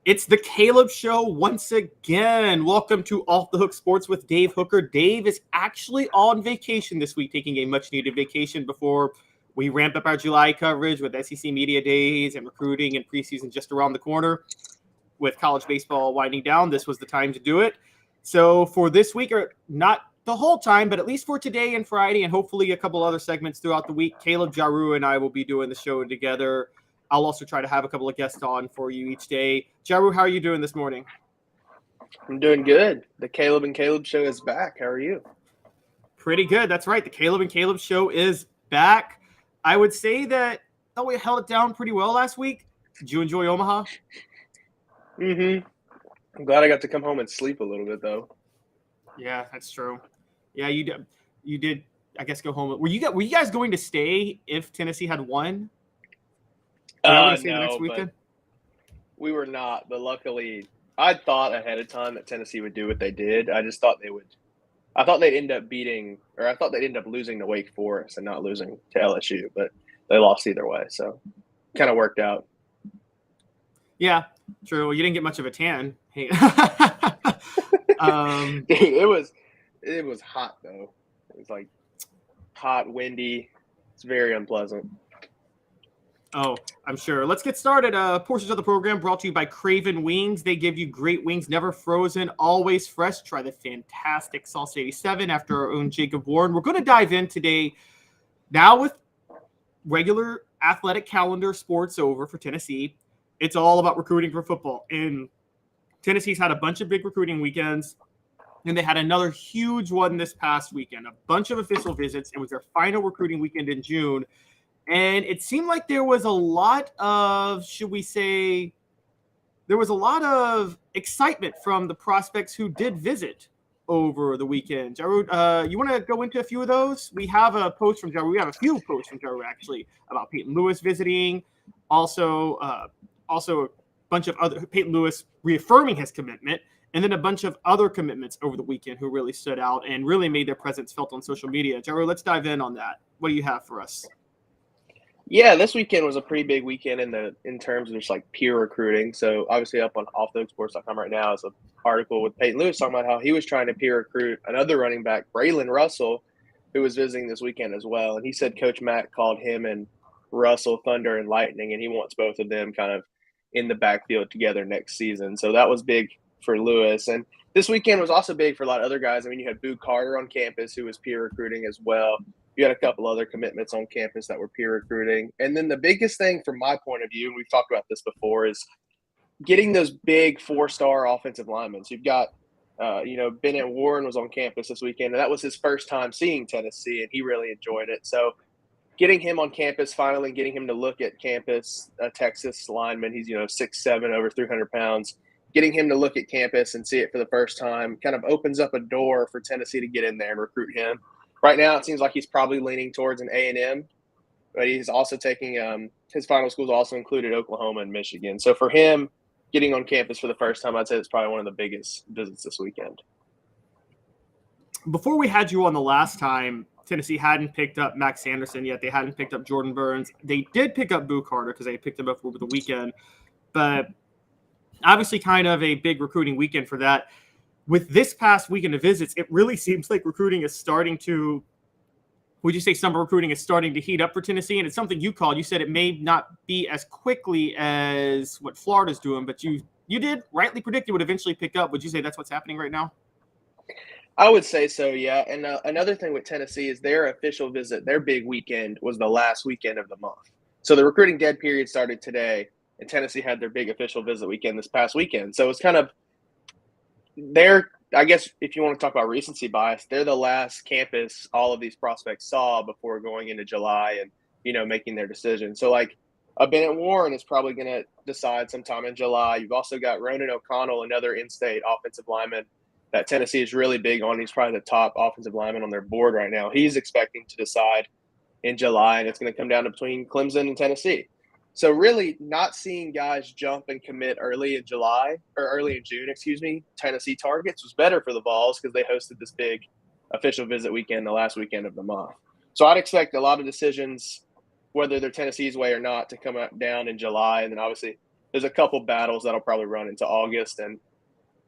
It's the Caleb Show once again. Welcome to Off the Hook Sports with Dave Hooker. Dave is actually on vacation this week, taking a much-needed vacation before we ramp up our July coverage with SEC Media Days and recruiting and preseason just around the corner. With college baseball winding down, this was the time to do it. So for this week, or not the whole time, but at least for today and Friday, and hopefully a couple other segments throughout the week, Caleb Jarreau and I will be doing the show together. I'll also try to have a couple of guests on for you each day. Jarreau, how are you doing this morning? I'm doing good. The Caleb and Caleb Show is back. How are you? Pretty good. That's right. The Caleb and Caleb Show is back. I would say that we held it down pretty well last week. Did you enjoy Omaha? I'm glad I got to come home and sleep a little bit, though. Yeah, that's true. Yeah, you did. I guess go home. Were you guys going to stay if Tennessee had won? No, the next weekend? We were not. But luckily, I thought ahead of time that Tennessee would do what they did. I just thought they would. I thought they'd end up losing to Wake Forest and not losing to LSU, but they lost either way. So, kind of worked out. Yeah, true. You didn't get much of a tan. Hey. Dude, it was hot though. It was like hot, windy. It's very unpleasant. Oh, I'm sure. Let's get started. Portions of the program brought to you by Craven Wings. They give you great wings, never frozen, always fresh. Try the fantastic Sauce 87 after our own Jacob Warren. We're going to dive in today now with regular athletic calendar sports over for Tennessee. It's all about recruiting for football. And Tennessee's had a bunch of big recruiting weekends, and they had another huge one this past weekend, a bunch of official visits. It was their final recruiting weekend in June. And it seemed like there was a lot of, excitement from the prospects who did visit over the weekend. Jarreau, you want to go into a few of those? We have a post from Jarreau. We have a few posts from Jarreau, actually, about Peyton Lewis visiting. Also a bunch of other, Peyton Lewis reaffirming his commitment, and then a bunch of other commitments over the weekend who really stood out and really made their presence felt on social media. Jarreau, let's dive in on that. What do you have for us? Yeah, this weekend was a pretty big weekend in terms of just like peer recruiting. So obviously up on offthehooksports.com right now is an article with Peyton Lewis talking about how he was trying to peer recruit another running back, Braylon Russell, who was visiting this weekend as well. And he said Coach Mack called him and Russell Thunder and Lightning, and he wants both of them kind of in the backfield together next season. So that was big for Lewis. And this weekend was also big for a lot of other guys. I mean, you had Boo Carter on campus who was peer recruiting as well. You had a couple other commitments on campus that were peer recruiting. And then the biggest thing from my point of view, and we've talked about this before, is getting those big four-star offensive linemen. So you've got, Bennett Warren was on campus this weekend, and that was his first time seeing Tennessee, and he really enjoyed it. So getting him on campus, finally getting him to look at campus, a Texas lineman, he's, 6'7", over 300 pounds, getting him to look at campus and see it for the first time kind of opens up a door for Tennessee to get in there and recruit him. Right now, it seems like he's probably leaning towards an A&M, but he's also taking his final schools also included Oklahoma and Michigan. So for him, getting on campus for the first time, I'd say it's probably one of the biggest visits this weekend. Before we had you on the last time, Tennessee hadn't picked up Max Sanderson yet. They hadn't picked up Jordan Burns. They did pick up Boo Carter because they picked him up over the weekend. But obviously kind of a big recruiting weekend for that. With this past weekend of visits, it really seems like recruiting is starting to – would you say summer recruiting is starting to heat up for Tennessee? And it's something you called. You said it may not be as quickly as what Florida's doing, but you did rightly predict it would eventually pick up. Would you say that's what's happening right now? I would say so, yeah. And another thing with Tennessee is their official visit, their big weekend was the last weekend of the month. So the recruiting dead period started today, and Tennessee had their big official visit weekend this past weekend. So it's kind of – I guess if you want to talk about recency bias, they're the last campus all of these prospects saw before going into July and, making their decision. So like a Bennett Warren is probably going to decide sometime in July. You've also got Ronan O'Connell, another in-state offensive lineman that Tennessee is really big on. He's probably the top offensive lineman on their board right now. He's expecting to decide in July, and it's going to come down to between Clemson and Tennessee. So really not seeing guys jump and commit early in June, Tennessee targets was better for the Vols because they hosted this big official visit weekend, the last weekend of the month. So I'd expect a lot of decisions, whether they're Tennessee's way or not, to come down in July. And then obviously there's a couple battles that'll probably run into August, and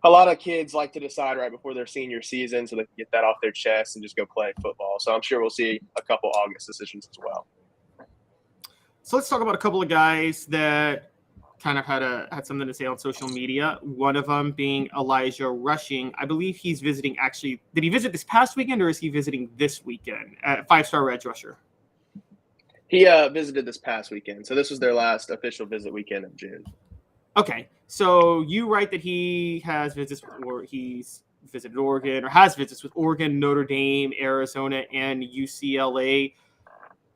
a lot of kids like to decide right before their senior season so they can get that off their chest and just go play football. So I'm sure we'll see a couple August decisions as well. So let's talk about a couple of guys that kind of had something to say on social media. One of them being Elijah Rushing. I believe he's visiting actually. Did he visit this past weekend or is he visiting this weekend at 5-star edge rusher? He visited this past weekend. So this was their last official visit weekend of June. Okay. So you write that he has visits or he's visited Oregon or has visits with Oregon, Notre Dame, Arizona, and UCLA.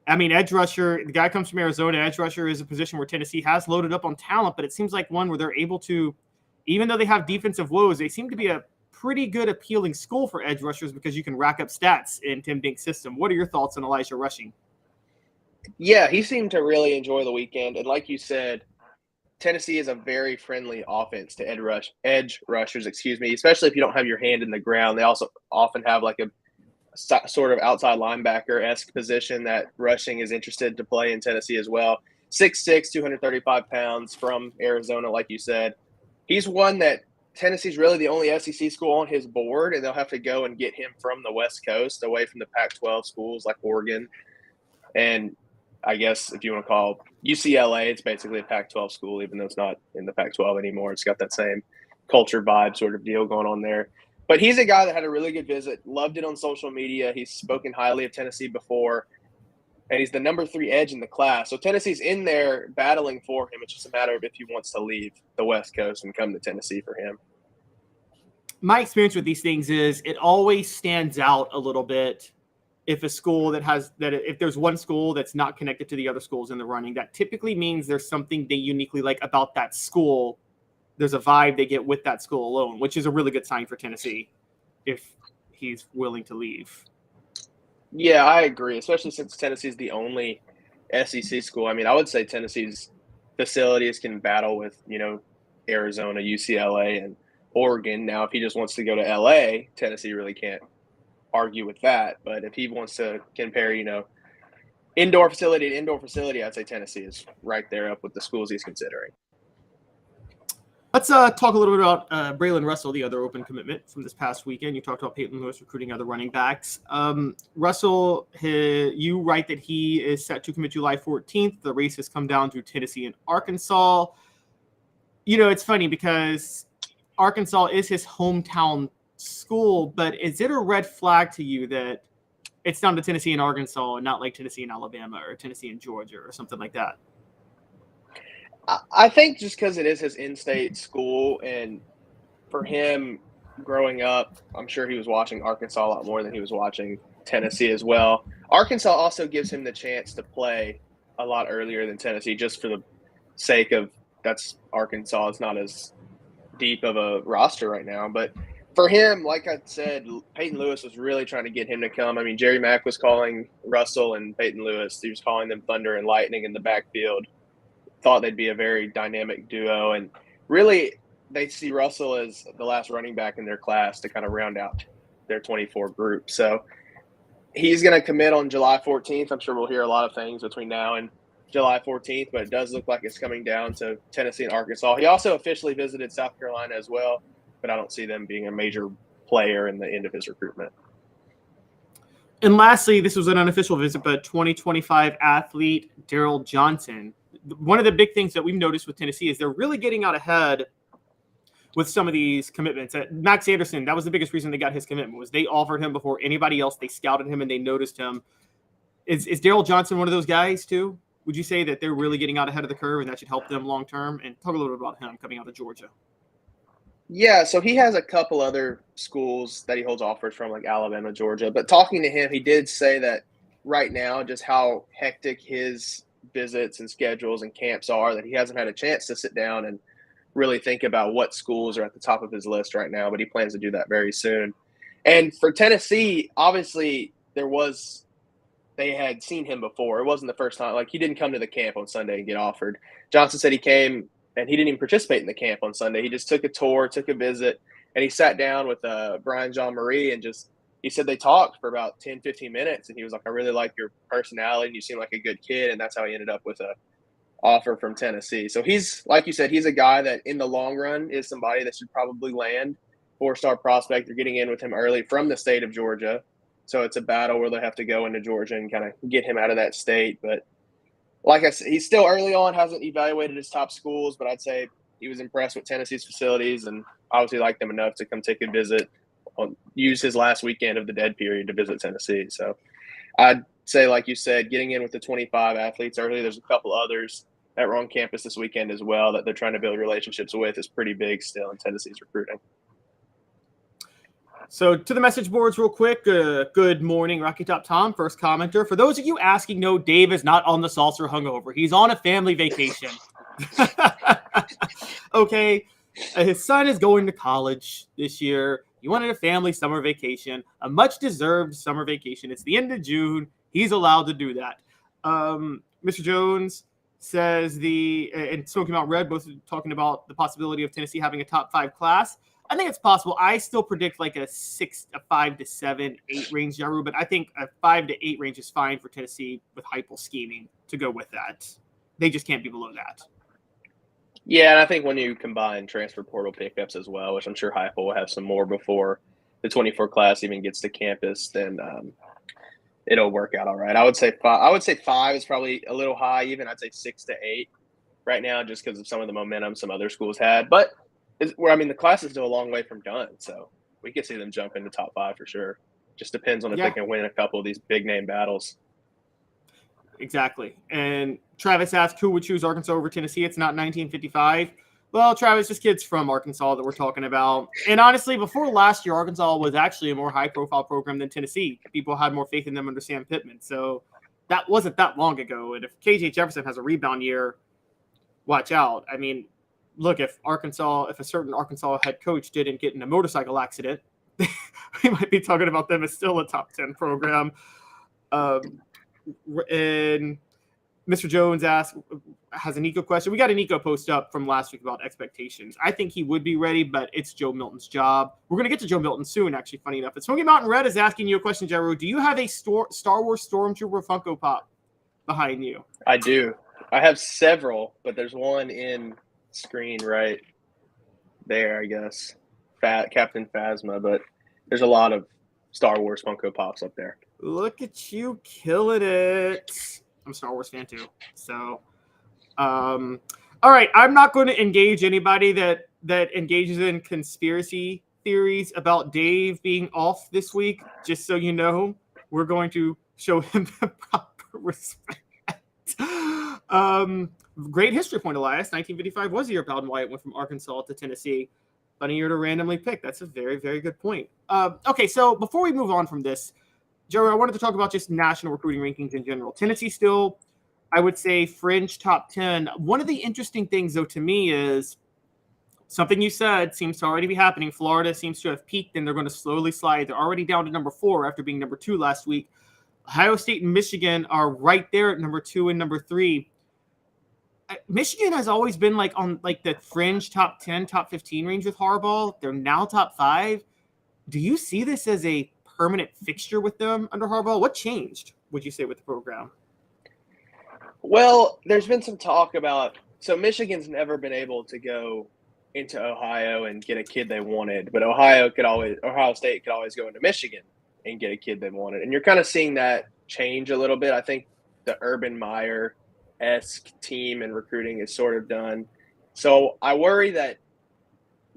I mean, edge rusher, the guy comes from Arizona. Edge rusher is a position where Tennessee has loaded up on talent, but it seems like one where they're able to, even though they have defensive woes, they seem to be a pretty good appealing school for edge rushers because you can rack up stats in Tim Dink's system. What are your thoughts on Elijah Rushing? Yeah, he seemed to really enjoy the weekend. And like you said, Tennessee is a very friendly offense to edge rushers, especially if you don't have your hand in the ground. They also often have like a sort of outside linebacker-esque position that Rushing is interested to play in Tennessee as well. 6'6", 235 pounds from Arizona, like you said. He's one that Tennessee's really the only SEC school on his board, and they'll have to go and get him from the West Coast, away from the Pac-12 schools like Oregon. And I guess if you want to call UCLA, it's basically a Pac-12 school, even though it's not in the Pac-12 anymore. It's got that same culture vibe sort of deal going on there. But he's a guy that had a really good visit, loved it on social media. He's spoken highly of Tennessee before, and he's the number 3 edge in the class. So Tennessee's in there battling for him. It's just a matter of if he wants to leave the West Coast and come to Tennessee for him. My experience with these things is it always stands out a little bit if a school if there's one school that's not connected to the other schools in the running. That typically means there's something they uniquely like about that school. There's a vibe they get with that school alone, which is a really good sign for Tennessee if he's willing to leave. Yeah, I agree, especially since Tennessee's the only SEC school. I mean, I would say Tennessee's facilities can battle with, Arizona, UCLA, and Oregon. Now, if he just wants to go to LA, Tennessee really can't argue with that. But if he wants to compare, indoor facility to indoor facility, I'd say Tennessee is right there up with the schools he's considering. Let's talk a little bit about Braylon Russell, the other open commitment from this past weekend. You talked about Peyton Lewis recruiting other running backs. Russell, you write that he is set to commit July 14th. The race has come down to Tennessee and Arkansas. It's funny because Arkansas is his hometown school, but is it a red flag to you that it's down to Tennessee and Arkansas and not like Tennessee and Alabama or Tennessee and Georgia or something like that? I think just because it is his in-state school, and for him growing up, I'm sure he was watching Arkansas a lot more than he was watching Tennessee as well. Arkansas also gives him the chance to play a lot earlier than Tennessee, just for the sake of that's Arkansas. It's not as deep of a roster right now. But for him, like I said, Peyton Lewis was really trying to get him to come. I mean, Jerry Mack was calling Russell and Peyton Lewis. He was calling them thunder and lightning in the backfield. Thought they'd be a very dynamic duo, and really they see Russell as the last running back in their class to kind of round out their 24 group. So he's going to commit on July 14th. I'm sure we'll hear a lot of things between now and July 14th, but it does look like it's coming down to Tennessee and Arkansas. He also officially visited South Carolina as well, but I don't see them being a major player in the end of his recruitment. And lastly, this was an unofficial visit, but 2025 athlete Daryl Johnson. One of the big things that we've noticed with Tennessee is they're really getting out ahead with some of these commitments. Max Anderson, that was the biggest reason they got his commitment, was they offered him before anybody else. They scouted him and they noticed him. Is Daryl Johnson one of those guys too? Would you say that they're really getting out ahead of the curve and that should help them long term? And talk a little bit about him coming out of Georgia. Yeah, so he has a couple other schools that he holds offers from, like Alabama, Georgia. But talking to him, he did say that right now, just how hectic his visits and schedules and camps are, that he hasn't had a chance to sit down and really think about what schools are at the top of his list right now, but he plans to do that very soon. And for Tennessee, obviously they had seen him before. It wasn't the first time. Like, he didn't come to the camp on Sunday and get offered. Johnson said he came and he didn't even participate in the camp on Sunday. He just took a tour, took a visit, and he sat down with Brian Jean-Marie and he said they talked for about 10, 15 minutes, and he was like, I really like your personality, and you seem like a good kid, and that's how he ended up with offer from Tennessee. So he's, like you said, he's a guy that in the long run is somebody that should probably land. 4-star prospect. They're getting in with him early from the state of Georgia. So it's a battle where they have to go into Georgia and kind of get him out of that state. But like I said, he's still early on, hasn't evaluated his top schools, but I'd say he was impressed with Tennessee's facilities and obviously liked them enough to come take a visit, use his last weekend of the dead period to visit Tennessee. So I'd say, like you said, getting in with the 25 athletes early, there's a couple others that were on campus this weekend as well that they're trying to build relationships with is pretty big still in Tennessee's recruiting. So to the message boards real quick. Good morning, Rocky Top Tom, first commenter. For those of you asking, no, Dave is not on the saucer hungover. He's on a family vacation. Okay. His son is going to college this year. He wanted a family summer vacation, a much-deserved summer vacation. It's the end of June. He's allowed to do that. Mr. Jones says and Smoky Mountain Red both talking about the possibility of Tennessee having a top 5 class. I think it's possible. I still predict like a 5 to 7, 8 range, Jarreau, but I think a 5 to 8 range is fine for Tennessee with Heupel scheming to go with that. They just can't be below that. Yeah, and I think when you combine transfer portal pickups as well, which I'm sure Heupel will have some more before the 24 class even gets to campus, then it'll work out all right. I would say 5 is probably a little high. Even I'd say 6 to 8 right now, just because of some of the momentum some other schools had. But the class is still a long way from done, so we could see them jump into top 5 for sure. Just depends on if they can win a couple of these big name battles. Exactly. And Travis asked who would choose Arkansas over Tennessee. It's not 1955. Well, Travis, this kid's from Arkansas that we're talking about. And honestly, before last year, Arkansas was actually a more high-profile program than Tennessee. People had more faith in them under Sam Pittman. So that wasn't that long ago. And if KJ Jefferson has a rebound year, watch out. I mean, look, if a certain Arkansas head coach didn't get in a motorcycle accident, we might be talking about them as still a top 10 program. And Mr. Jones has a Nico question. We got a Nico post up from last week about expectations. I think he would be ready, but it's Joe Milton's job. We're going to get to Joe Milton soon, actually, funny enough. But Smoky Mountain Red is asking you a question, Jarreau. Do you have a Star Wars Stormtrooper Funko Pop behind you? I do. I have several, but there's one in screen right there, I guess. Captain Phasma, but there's a lot of Star Wars Funko Pops up there. Look at you killing it. I'm a Star Wars fan too. So, all right. I'm not going to engage anybody that engages in conspiracy theories about Dave being off this week. Just so you know, we're going to show him the proper respect. Great history point, Elias. 1955 was the year Bowden Wyatt went from Arkansas to Tennessee. Funny year to randomly pick. That's a very, very good point. Okay, so before we move on from this, Joe, I wanted to talk about just national recruiting rankings in general. Tennessee still, I would say, fringe top 10. One of the interesting things, though, to me is something you said seems to already be happening. Florida seems to have peaked, and they're going to slowly slide. They're already down to number 4 after being number 2 last week. Ohio State and Michigan are right there at number 2 and number 3. Michigan has always been on the fringe top 10, top 15 range with Harbaugh. They're now top 5. Do you see this as a permanent fixture with them under Harbaugh? What changed, would you say, with the program? Well, there's been some talk about – so Michigan's never been able to go into Ohio and get a kid they wanted, but Ohio State could always go into Michigan and get a kid they wanted. And you're kind of seeing that change a little bit. I think the Urban Meyer-esque team and recruiting is sort of done. So I worry that –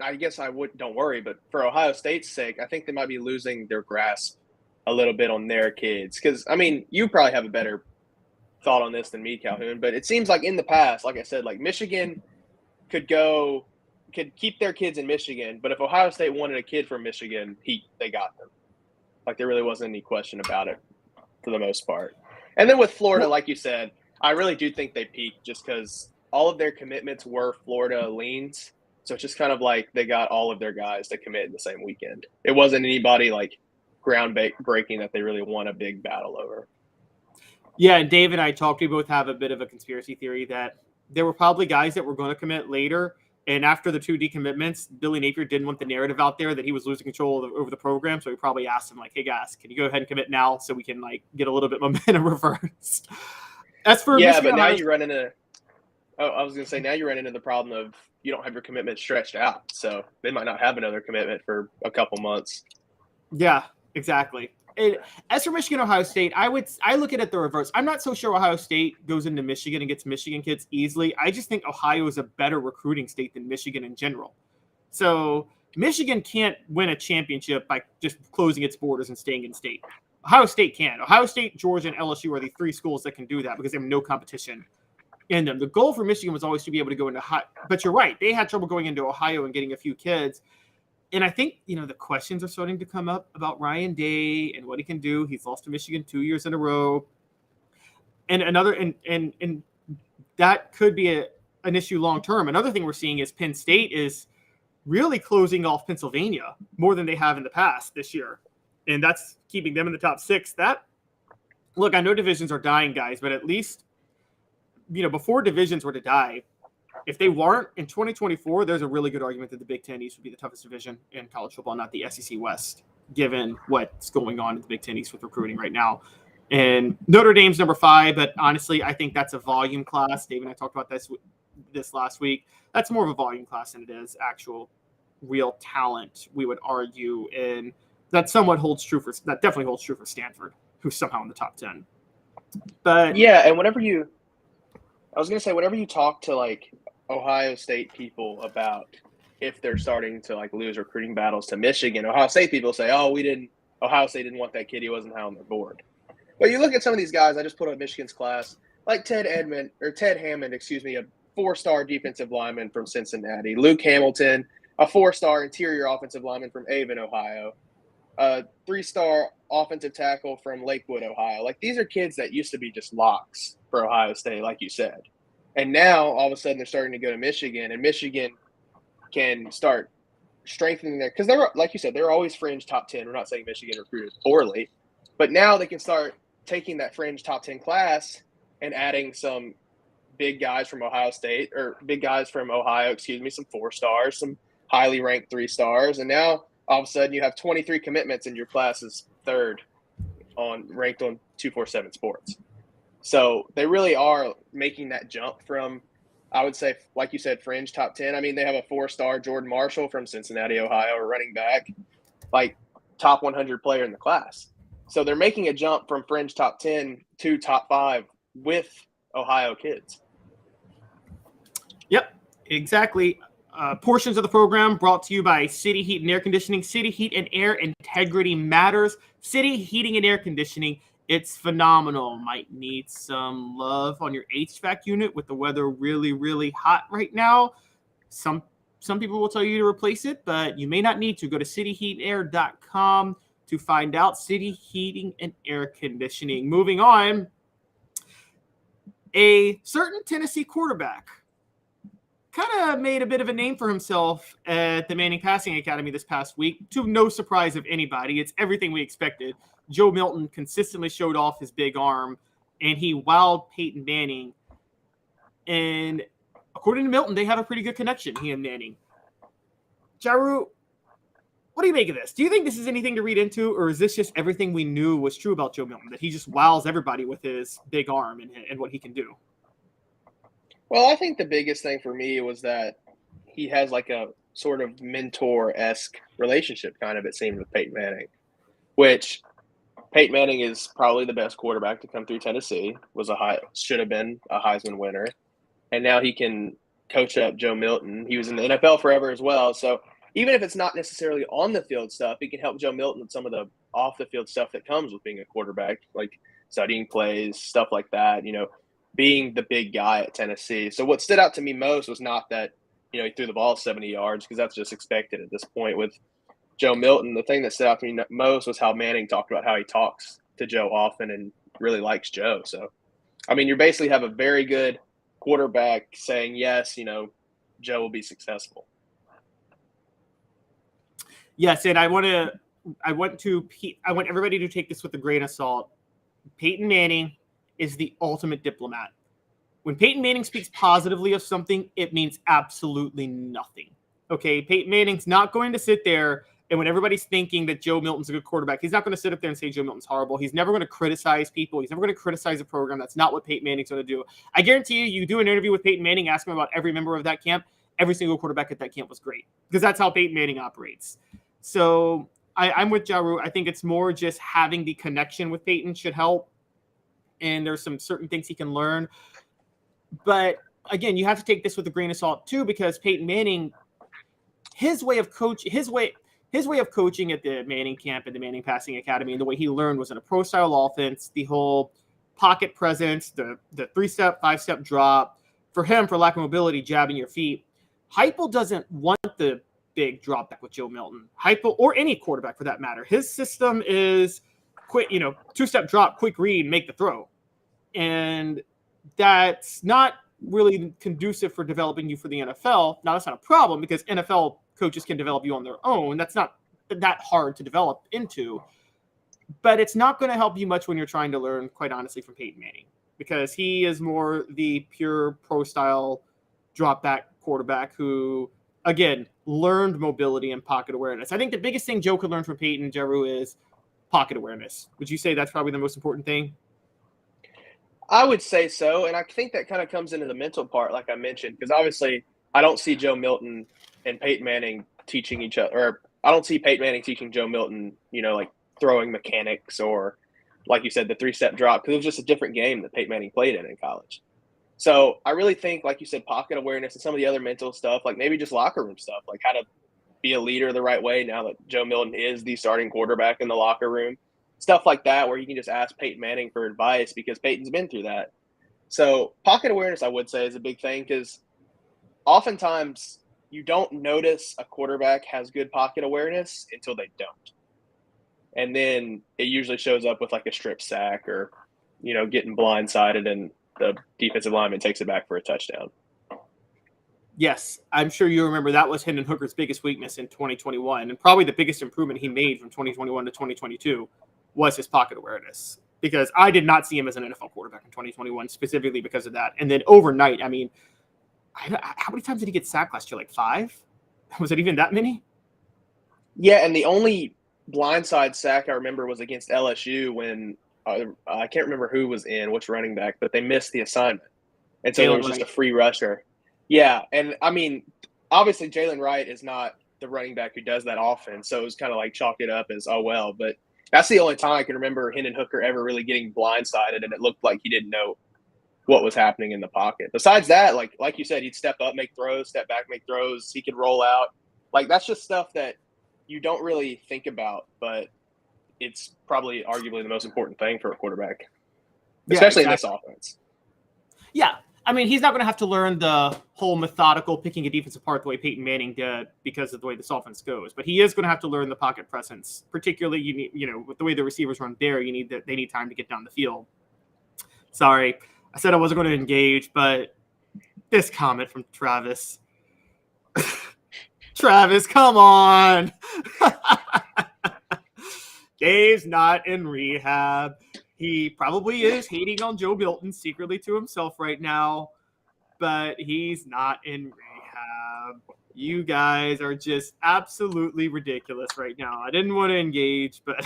I guess don't worry, but for Ohio State's sake, I think they might be losing their grasp a little bit on their kids. Because, I mean, you probably have a better thought on this than me, Calhoun, but it seems like in the past, like I said, Michigan could keep their kids in Michigan, but if Ohio State wanted a kid from Michigan, they got them. There really wasn't any question about it for the most part. And then with Florida, like you said, I really do think they peaked just because all of their commitments were Florida leans. So it's just kind of they got all of their guys to commit in the same weekend. It wasn't anybody groundbreaking that they really won a big battle over. Yeah, and Dave and I talked. We both have a bit of a conspiracy theory that there were probably guys that were going to commit later. And after the 2 decommitments, Billy Napier didn't want the narrative out there that he was losing control over the program. So he probably asked him, hey, guys, can you go ahead and commit now so we can get a little bit momentum reversed? As for yeah, Michigan, but now you run into Oh, I was going to say, now you run into the problem of you don't have your commitment stretched out. So they might not have another commitment for a couple months. Yeah, exactly. As for Michigan, Ohio State, I look at it the reverse. I'm not so sure Ohio State goes into Michigan and gets Michigan kids easily. I just think Ohio is a better recruiting state than Michigan in general. So Michigan can't win a championship by just closing its borders and staying in state. Ohio State can. Ohio State, Georgia, and LSU are the three schools that can do that because they have no competition in them. The goal for Michigan was always to be able to go into high, but you're right. They had trouble going into Ohio and getting a few kids. And I think, the questions are starting to come up about Ryan Day and what he can do. He's lost to Michigan 2 years in a row. And and that could be an issue long term. Another thing we're seeing is Penn State is really closing off Pennsylvania more than they have in the past this year. And that's keeping them in the top 6. Look, I know divisions are dying, guys, but at least, before divisions were to die, if they weren't in 2024, there's a really good argument that the Big Ten East would be the toughest division in college football, not the SEC West, given what's going on in the Big Ten East with recruiting right now. And Notre Dame's number 5, but honestly, I think that's a volume class. Dave and I talked about this last week. That's more of a volume class than it is actual real talent, we would argue. And that definitely holds true for Stanford, who's somehow in the top 10. But yeah, and whenever you talk to like Ohio State people about if they're starting to like lose recruiting battles to Michigan, Ohio State people say, Ohio State didn't want that kid. He wasn't high on their board. But you look at some of these guys, I just put up Michigan's class, like Ted Hammond, a 4-star defensive lineman from Cincinnati. Luke Hamilton, a 4-star interior offensive lineman from Avon, Ohio. A 3-star offensive tackle from Lakewood, Ohio. Like, these are kids that used to be just locks for Ohio State, like you said. And now, all of a sudden, they're starting to go to Michigan, and Michigan can start strengthening their – because they're, like you said, they're always fringe top 10. We're not saying Michigan recruited poorly. But now they can start taking that fringe top 10 class and adding some big guys from Ohio State – or big guys from Ohio, some 4-stars, some highly ranked 3-stars. And now, all of a sudden, you have 23 commitments and your class is third ranked on 247 Sports. So they really are making that jump from, I would say, like you said, fringe top 10. I mean, they have a 4-star Jordan Marshall from Cincinnati, Ohio, a running back, like top 100 player in the class. So they're making a jump from fringe top 10 to top 5 with Ohio kids. Yep, exactly. Portions of the program brought to you by City Heat and Air Conditioning. City Heat and Air integrity matters. City Heating and Air Conditioning. It's phenomenal. Might need some love on your HVAC unit with the weather really, really hot right now. Some people will tell you to replace it, but you may not need to. Go to cityheatandair.com to find out. City Heating and Air Conditioning. Moving on, a certain Tennessee quarterback kind of made a bit of a name for himself at the Manning Passing Academy this past week, to no surprise of anybody. It's everything we expected. Joe Milton consistently showed off his big arm, and he wowed Peyton Manning. And according to Milton, they have a pretty good connection, he and Manning. Jarreau, what do you make of this? Do you think this is anything to read into, or is this just everything we knew was true about Joe Milton, that he just wows everybody with his big arm and what he can do? Well, I think the biggest thing for me was that he has like a sort of mentor-esque relationship, kind of, it seemed, with Peyton Manning, which Peyton Manning is probably the best quarterback to come through Tennessee, should have been a Heisman winner, and now he can coach up Joe Milton. He was in the NFL forever as well, so even if it's not necessarily on the field stuff, he can help Joe Milton with some of the off the field stuff that comes with being a quarterback, like studying plays, stuff like that, being the big guy at Tennessee. So what stood out to me most was not that, he threw the ball 70 yards, because that's just expected at this point with Joe Milton. The thing that stood out to me most was how Manning talked about how he talks to Joe often and really likes Joe. So, I mean, you basically have a very good quarterback saying, yes, Joe will be successful. Yes, and I want everybody to take this with a grain of salt. Peyton Manning is the ultimate diplomat. When Peyton Manning speaks positively of something, it means absolutely nothing. Okay, Peyton Manning's not going to sit there And when everybody's thinking that Joe Milton's a good quarterback, he's not going to sit up there and say Joe Milton's horrible. He's never going to criticize people. He's never going to criticize a program. That's not what Peyton Manning's going to do. I guarantee you, you do an interview with Peyton Manning, ask him about every member of that camp. Every single quarterback at that camp was great because that's how Peyton Manning operates. So I'm with Jarreau. I think it's more just having the connection with Peyton should help. And there's some certain things he can learn. But again, you have to take this with a grain of salt too, because Peyton Manning, his way of coaching at the Manning camp and the Manning Passing Academy and the way he learned was in a pro-style offense, the whole pocket presence, the 3-step, 5-step drop. For him, for lack of mobility, jabbing your feet. Heupel doesn't want the big drop back with Joe Milton. Heupel, or any quarterback for that matter, his system is quick, 2-step drop, quick read, make the throw. And that's not really conducive for developing you for the NFL. Now, that's not a problem because NFL coaches can develop you on their own. That's not that hard to develop into. But it's not going to help you much when you're trying to learn, quite honestly, from Peyton Manning because he is more the pure pro-style drop-back quarterback who, again, learned mobility and pocket awareness. I think the biggest thing Joe could learn from Peyton Jarreau is pocket awareness. Would you say that's probably the most important thing? I would say so, and I think that kind of comes into the mental part, like I mentioned, because obviously I don't see Joe Milton and Peyton Manning teaching each other, or I don't see Peyton Manning teaching Joe Milton, like throwing mechanics or, like you said, the 3-step drop, because it was just a different game that Peyton Manning played in college. So I really think, like you said, pocket awareness and some of the other mental stuff, like maybe just locker room stuff, like how to be a leader the right way now that Joe Milton is the starting quarterback in the locker room. Stuff like that where you can just ask Peyton Manning for advice because Peyton's been through that. So pocket awareness, I would say, is a big thing because oftentimes you don't notice a quarterback has good pocket awareness until they don't. And then it usually shows up with like a strip sack or, getting blindsided and the defensive lineman takes it back for a touchdown. Yes, I'm sure you remember that was Hendon Hooker's biggest weakness in 2021 and probably the biggest improvement he made from 2021 to 2022 was his pocket awareness because I did not see him as an NFL quarterback in 2021 specifically because of that. And then overnight, I mean, how many times did he get sacked last year? Like 5? Was it even that many? Yeah, and the only blindside sack I remember was against LSU when I can't remember who was in, which running back, but they missed the assignment. And so there was just a free rusher. Yeah, and I mean, obviously Jalen Wright is not the running back who does that often, so it was kind of like chalk it up as, oh, well. But that's the only time I can remember Hendon Hooker ever really getting blindsided, and it looked like he didn't know what was happening in the pocket. Besides that, like you said, he'd step up, make throws, step back, make throws. He could roll out. Like, that's just stuff that you don't really think about, but it's probably arguably the most important thing for a quarterback, especially in this offense. Yeah. I mean, he's not going to have to learn the whole methodical picking a defense apart the way Peyton Manning did because of the way this offense goes. But he is going to have to learn the pocket presence, particularly with the way the receivers run there. They need time to get down the field. Sorry, I said I wasn't going to engage, but this comment from Travis. Travis, come on. Dave's not in rehab. He probably is hating on Joe Milton secretly to himself right now, but he's not in rehab. You guys are just absolutely ridiculous right now. I didn't want to engage, but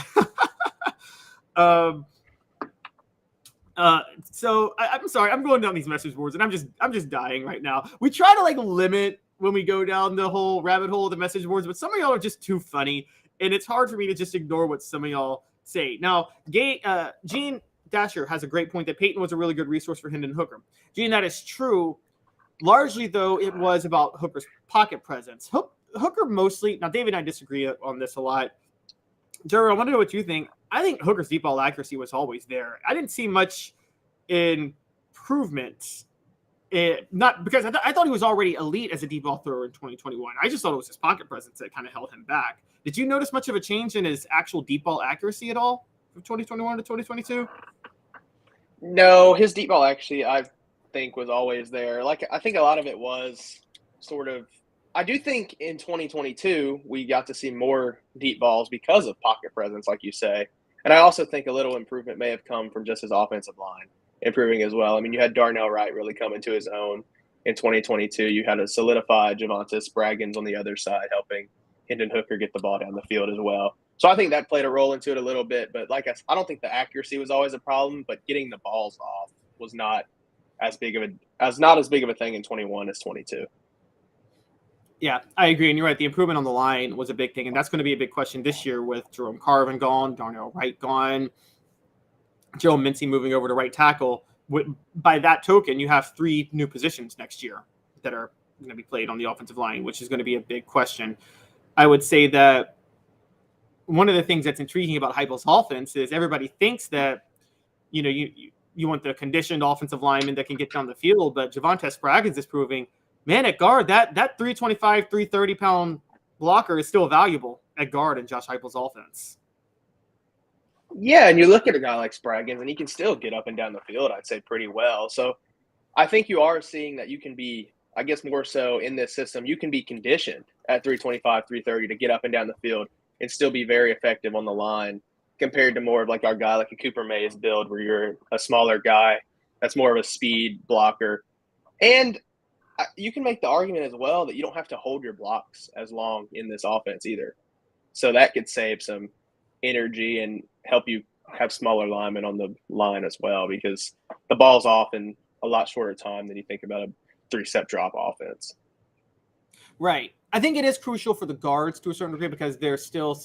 so I'm sorry. I'm going down these message boards, and I'm just dying right now. We try to limit when we go down the whole rabbit hole of the message boards, but some of y'all are just too funny, and it's hard for me to just ignore what some of y'all say. Now, Gene Dasher has a great point that Peyton was a really good resource for Hendon Hooker. Gene, that is true. Largely, though, it was about Hooker's pocket presence. Hooker mostly, now David and I disagree on this a lot. Jarreau, I want to know what you think. I think Hooker's deep ball accuracy was always there. I didn't see much improvement. Not because I thought he was already elite as a deep ball thrower in 2021. I just thought it was his pocket presence that kind of held him back. Did you notice much of a change in his actual deep ball accuracy at all from 2021 to 2022? No, his deep ball actually, I think, was always there. I think a lot of it was sort of – I do think in 2022 we got to see more deep balls because of pocket presence, like you say. And I also think a little improvement may have come from just his offensive line improving as well. I mean, you had Darnell Wright really come into his own in 2022. You had a solidified Javonte Spraggins on the other side helping Hendon Hooker get the ball down the field as well. So I think that played a role into it a little bit. But like I don't think the accuracy was always a problem, but getting the balls off was not as big of a thing in 21 as 22. Yeah, I agree. And you're right. The improvement on the line was a big thing. And that's going to be a big question this year with Jerome Carvin gone, Darnell Wright gone, Joe Mincy moving over to right tackle. By that token, you have 3 new positions next year that are going to be played on the offensive line, which is going to be a big question. I would say that one of the things that's intriguing about Heupel's offense is everybody thinks that, you want the conditioned offensive lineman that can get down the field, but Javonte Spraggins is proving, man, at guard, that 325, 330-pound blocker is still valuable at guard in Josh Heupel's offense. Yeah, and you look at a guy like Spraggins, and he can still get up and down the field, I'd say, pretty well. So I think you are seeing that you can be, I guess more so in this system, you can be conditioned at 325, 330 to get up and down the field and still be very effective on the line compared to more of like our guy like a Cooper Mays build where you're a smaller guy that's more of a speed blocker. And you can make the argument as well that you don't have to hold your blocks as long in this offense either. So that could save some energy and help you have smaller linemen on the line as well, because the ball's off in a lot shorter time than you think about a 3-step drop offense. Right. I think it is crucial for the guards to a certain degree because they're still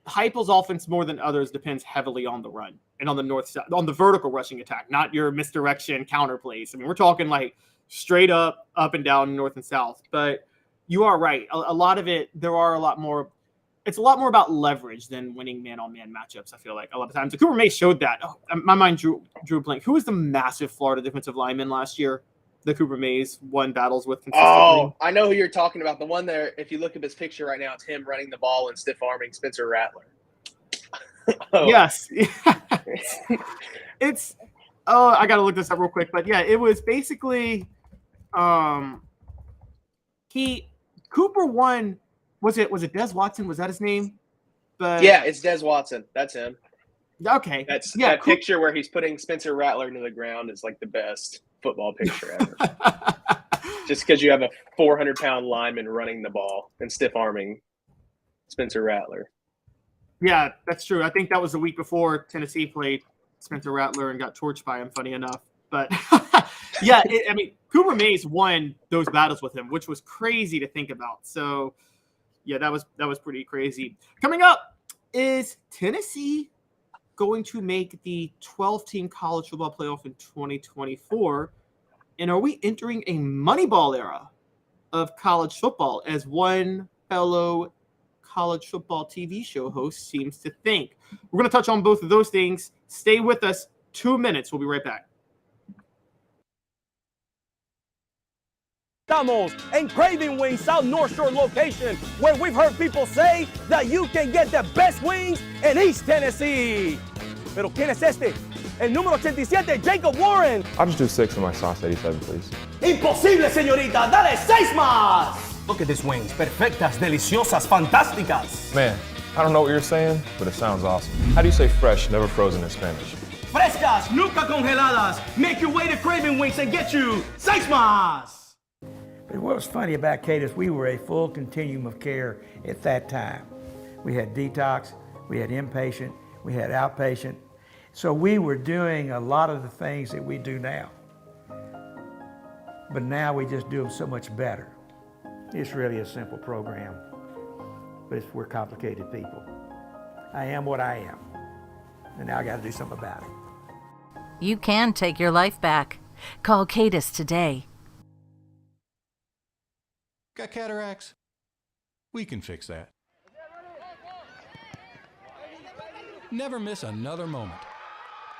Heupel's offense more than others depends heavily on the run and on the north side, on the vertical rushing attack, not your misdirection counter plays. I mean, we're talking like straight up and down, north and south. But you are right. A lot of it, there are a lot more. It's a lot more about leverage than winning man-on-man matchups, I feel like, a lot of times. Cooper Mays showed that. Oh, my mind drew a blank. Who was the massive Florida defensive lineman last year that Cooper Mays won battles with consistently? Oh, I know who you're talking about. The one there, if you look at his picture right now, it's him running the ball and stiff-arming Spencer Rattler. Oh. Yes. It's – I got to look this up real quick. But, yeah, it was basically Cooper won – Was it Des Watson? Was that his name? But yeah, it's Des Watson. That's him. Okay. That picture where he's putting Spencer Rattler into the ground is like the best football picture ever. Just because you have a 400-pound lineman running the ball and stiff-arming Spencer Rattler. Yeah, that's true. I think that was the week before Tennessee played Spencer Rattler and got torched by him, funny enough. But, yeah, Cooper Mays won those battles with him, which was crazy to think about. So, yeah, that was pretty crazy. Coming up, is Tennessee going to make the 12-team college football playoff in 2024? And are we entering a moneyball era of college football, as one fellow college football TV show host seems to think? We're going to touch on both of those things. Stay with us. 2 minutes. We'll be right back. Estamos en Craving Wings South North Shore location, where we've heard people say that you can get the best wings in East Tennessee. Pero ¿quién es este? El número 87, Jacob Warren. I'll just do 6 of my sauce 87, please. Imposible, señorita. Dale 6 más. Look at these wings. Perfectas, deliciosas, fantásticas. Man, I don't know what you're saying, but it sounds awesome. How do you say fresh, never frozen in Spanish? Frescas, nunca congeladas. Make your way to Craving Wings and get you 6 más. What was funny about Kate is we were a full continuum of care at that time. We had detox, we had inpatient, we had outpatient. So we were doing a lot of the things that we do now. But now we just do them so much better. It's really a simple program, but we're complicated people. I am what I am, and now I got to do something about it. You can take your life back. Call Cadis today. Got cataracts? We can fix that. Never miss another moment.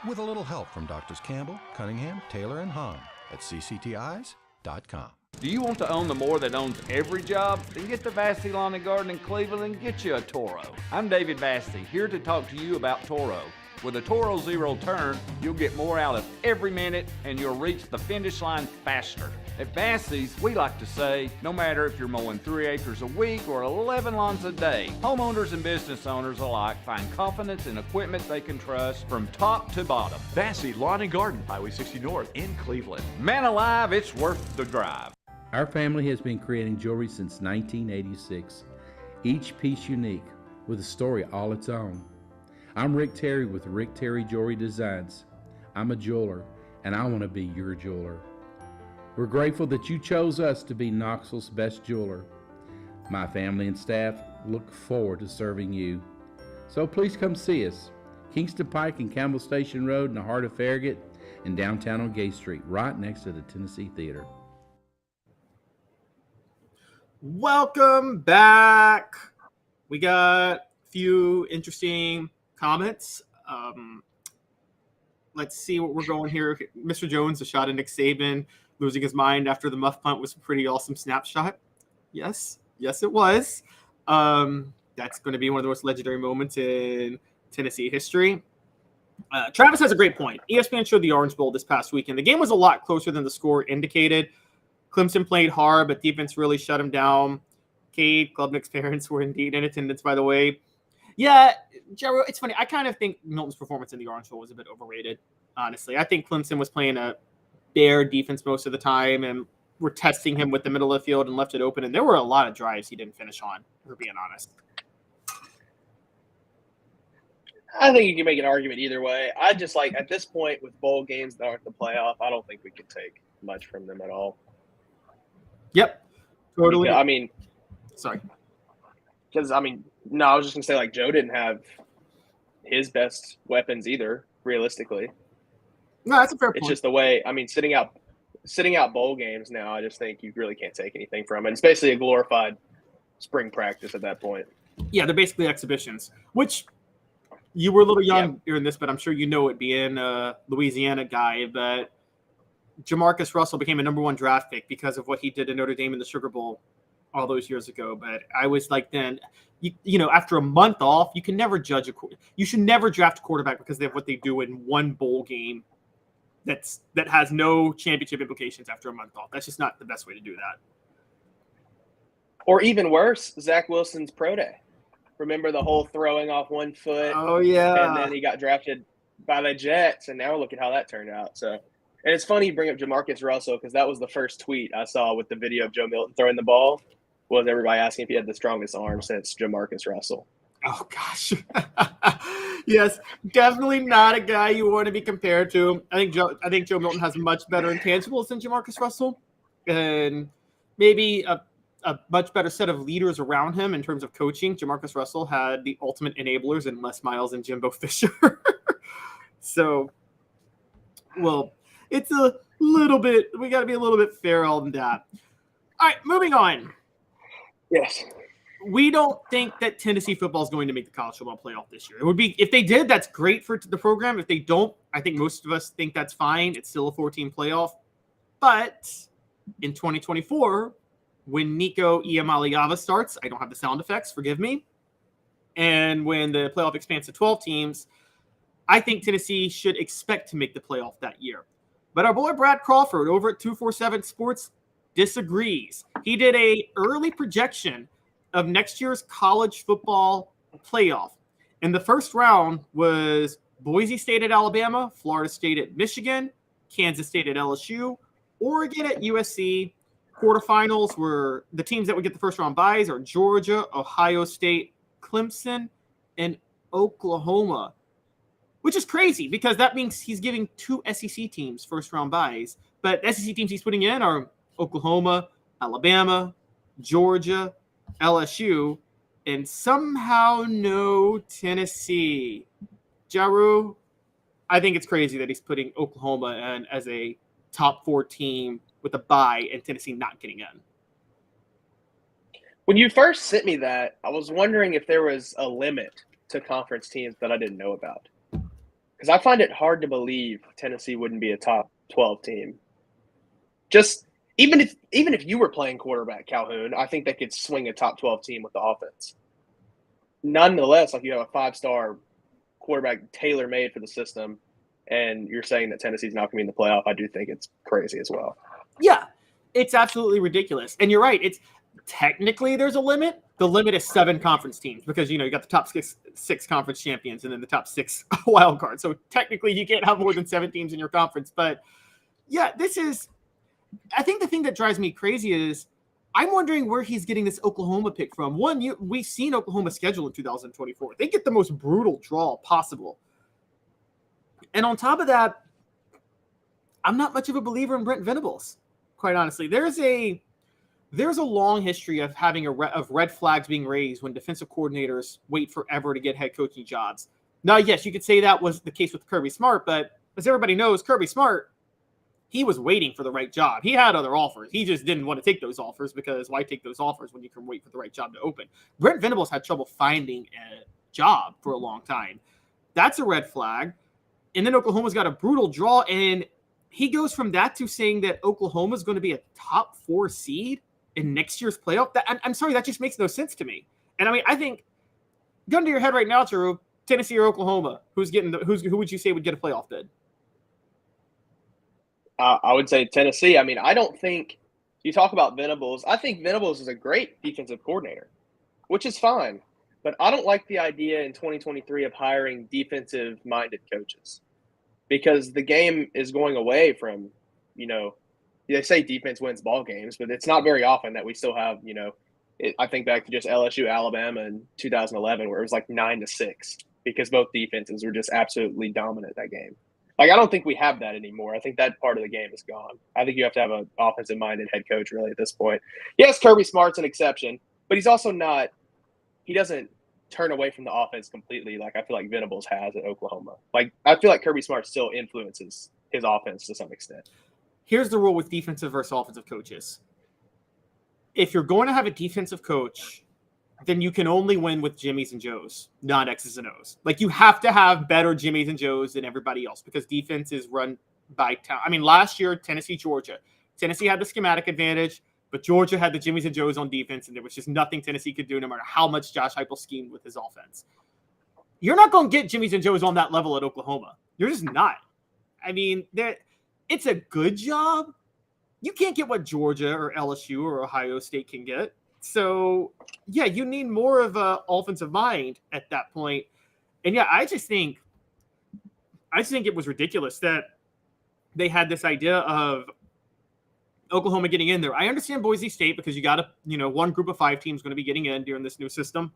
With a little help from Doctors Campbell, Cunningham, Taylor, and Hahn at cctis.com. Do you want to own the more that owns every job? Then get to Vassey Lawn and Garden in Cleveland and get you a Toro. I'm David Vassey, here to talk to you about Toro. With a Toro Zero Turn, you'll get more out of every minute and you'll reach the finish line faster. At Vassey's, we like to say, no matter if you're mowing 3 acres a week or 11 lawns a day, homeowners and business owners alike find confidence in equipment they can trust from top to bottom. Vassey Lawn and Garden, Highway 60 North in Cleveland. Man alive, it's worth the drive. Our family has been creating jewelry since 1986, each piece unique with a story all its own. I'm Rick Terry with Rick Terry Jewelry Designs. I'm a jeweler, and I want to be your jeweler. We're grateful that you chose us to be Knoxville's best jeweler. My family and staff look forward to serving you. So please come see us. Kingston Pike and Campbell Station Road in the heart of Farragut, and downtown on Gay Street, right next to the Tennessee Theater. Welcome back. We got a few interesting comments. Let's see what we're going here. Mr. Jones, a shot at Nick Saban losing his mind after the muff punt was a pretty awesome snapshot. Yes, it was. That's going to be one of the most legendary moments in Tennessee history. Travis has a great point. ESPN showed the Orange Bowl this past weekend. The game was a lot closer than the score indicated. Clemson played hard, but defense really shut him down. Cade, Klubnik's parents were indeed in attendance, by the way. Yeah, Jarreau, it's funny. I kind of think Milton's performance in the Orange Bowl was a bit overrated, honestly. I think Clemson was playing a bare defense most of the time, and were testing him with the middle of the field and left it open. And there were a lot of drives he didn't finish on, for being honest. I think you can make an argument either way. I just like, at this point with bowl games that aren't the playoff, I don't think we can take much from them at all. Yep. Totally. I mean, sorry. Because, I mean, no, I was just going to say, like, Joe didn't have his best weapons either, realistically. No, that's a fair point. It's just the way, I mean, sitting out bowl games now, I just think you really can't take anything from it. It's basically a glorified spring practice at that point. Yeah, they're basically exhibitions, which you were a little young during this, but I'm sure you know it being a Louisiana guy, but Jamarcus Russell became a number 1 draft pick because of what he did in Notre Dame in the Sugar Bowl all those years ago. But I was like, then, you know, after a month off, you can never judge you should never draft a quarterback because they have what they do in one bowl game that has no championship implications after a month off. That's just not the best way to do that. Or even worse, Zach Wilson's pro day. Remember the whole throwing off one foot? Oh, yeah. And then he got drafted by the Jets, and now look at how that turned out. So, and it's funny you bring up Jamarcus Russell because that was the first tweet I saw with the video of Joe Milton throwing the ball, was everybody asking if he had the strongest arm since Jamarcus Russell. Oh, gosh. Yes, definitely not a guy you want to be compared to. I think Joe Milton has much better intangibles than Jamarcus Russell, and maybe a much better set of leaders around him in terms of coaching. Jamarcus Russell had the ultimate enablers in Les Miles and Jimbo Fisher. So, well, it's a little bit, we got to be a little bit fair on that. All right, moving on. Yes. We don't think that Tennessee football is going to make the college football playoff this year. It would be, if they did, that's great for the program. If they don't, I think most of us think that's fine. It's still a 14 playoff. But in 2024, when Nico Iamaleava starts, I don't have the sound effects, forgive me. And when the playoff expands to 12 teams, I think Tennessee should expect to make the playoff that year. But our boy Brad Crawford over at 247 Sports disagrees. He did a early projection of next year's college football playoff. And the first round was Boise State at Alabama, Florida State at Michigan, Kansas State at LSU, Oregon at USC. Quarterfinals were the teams that would get the first round byes are Georgia, Ohio State, Clemson, and Oklahoma, which is crazy because that means he's giving 2 SEC teams first round byes. But SEC teams he's putting in are Oklahoma, Alabama, Georgia, LSU, and somehow no Tennessee. Jarreau, I think it's crazy that he's putting Oklahoma in as a top 4 team with a bye and Tennessee not getting in. When you first sent me that, I was wondering if there was a limit to conference teams that I didn't know about. Because I find it hard to believe Tennessee wouldn't be a top 12 team. Just even if you were playing quarterback, Calhoun, I think they could swing a top 12 team with the offense. Nonetheless, like you have a 5-star quarterback tailor-made for the system, and you're saying that Tennessee's not going to be in the playoff, I do think it's crazy as well. Yeah, it's absolutely ridiculous. And you're right. It's technically there's a limit. The limit is 7 conference teams because, you know, you got the top six conference champions and then the top 6 wild cards. So technically you can't have more than 7 teams in your conference. But yeah, I think the thing that drives me crazy is I'm wondering where he's getting this Oklahoma pick from. One, we've seen Oklahoma's schedule in 2024. They get the most brutal draw possible. And on top of that, I'm not much of a believer in Brent Venables, quite honestly. There's a long history of having of red flags being raised when defensive coordinators wait forever to get head coaching jobs. Now, yes, you could say that was the case with Kirby Smart, but as everybody knows, Kirby Smart, he was waiting for the right job. He had other offers. He just didn't want to take those offers because why take those offers when you can wait for the right job to open? Brent Venables had trouble finding a job for a long time. That's a red flag. And then Oklahoma's got a brutal draw, and he goes from that to saying that Oklahoma's going to be a top 4 seed in next year's playoff. I'm sorry, that just makes no sense to me. And I mean, I think, gun to your head right now, Jarreau, Tennessee or Oklahoma, who would you say would get a playoff bid? I would say Tennessee. I mean, I don't think you talk about Venables. I think Venables is a great defensive coordinator, which is fine. But I don't like the idea in 2023 of hiring defensive-minded coaches because the game is going away from, they say defense wins ball games, but it's not very often that we still have, I think back to just LSU, Alabama in 2011 where it was like 9-6 because both defenses were just absolutely dominant that game. Like, I don't think we have that anymore. I think that part of the game is gone. I think you have to have an offensive-minded head coach really at this point. Yes, Kirby Smart's an exception, but he's also not – he doesn't turn away from the offense completely like I feel like Venables has at Oklahoma. Like, I feel like Kirby Smart still influences his offense to some extent. Here's the rule with defensive versus offensive coaches. If you're going to have a defensive coach – then you can only win with Jimmys and Joes, not X's and O's. Like, you have to have better Jimmys and Joes than everybody else because defense is run by talent. I mean, last year, Tennessee, Georgia. Tennessee had the schematic advantage, but Georgia had the Jimmys and Joes on defense, and there was just nothing Tennessee could do no matter how much Josh Heupel schemed with his offense. You're not going to get Jimmys and Joes on that level at Oklahoma. You're just not. I mean, it's a good job. You can't get what Georgia or LSU or Ohio State can get. So, yeah, you need more of an offensive mind at that point. And, yeah, I just think it was ridiculous that they had this idea of Oklahoma getting in there. I understand Boise State because you got one group of 5 teams going to be getting in during this new system.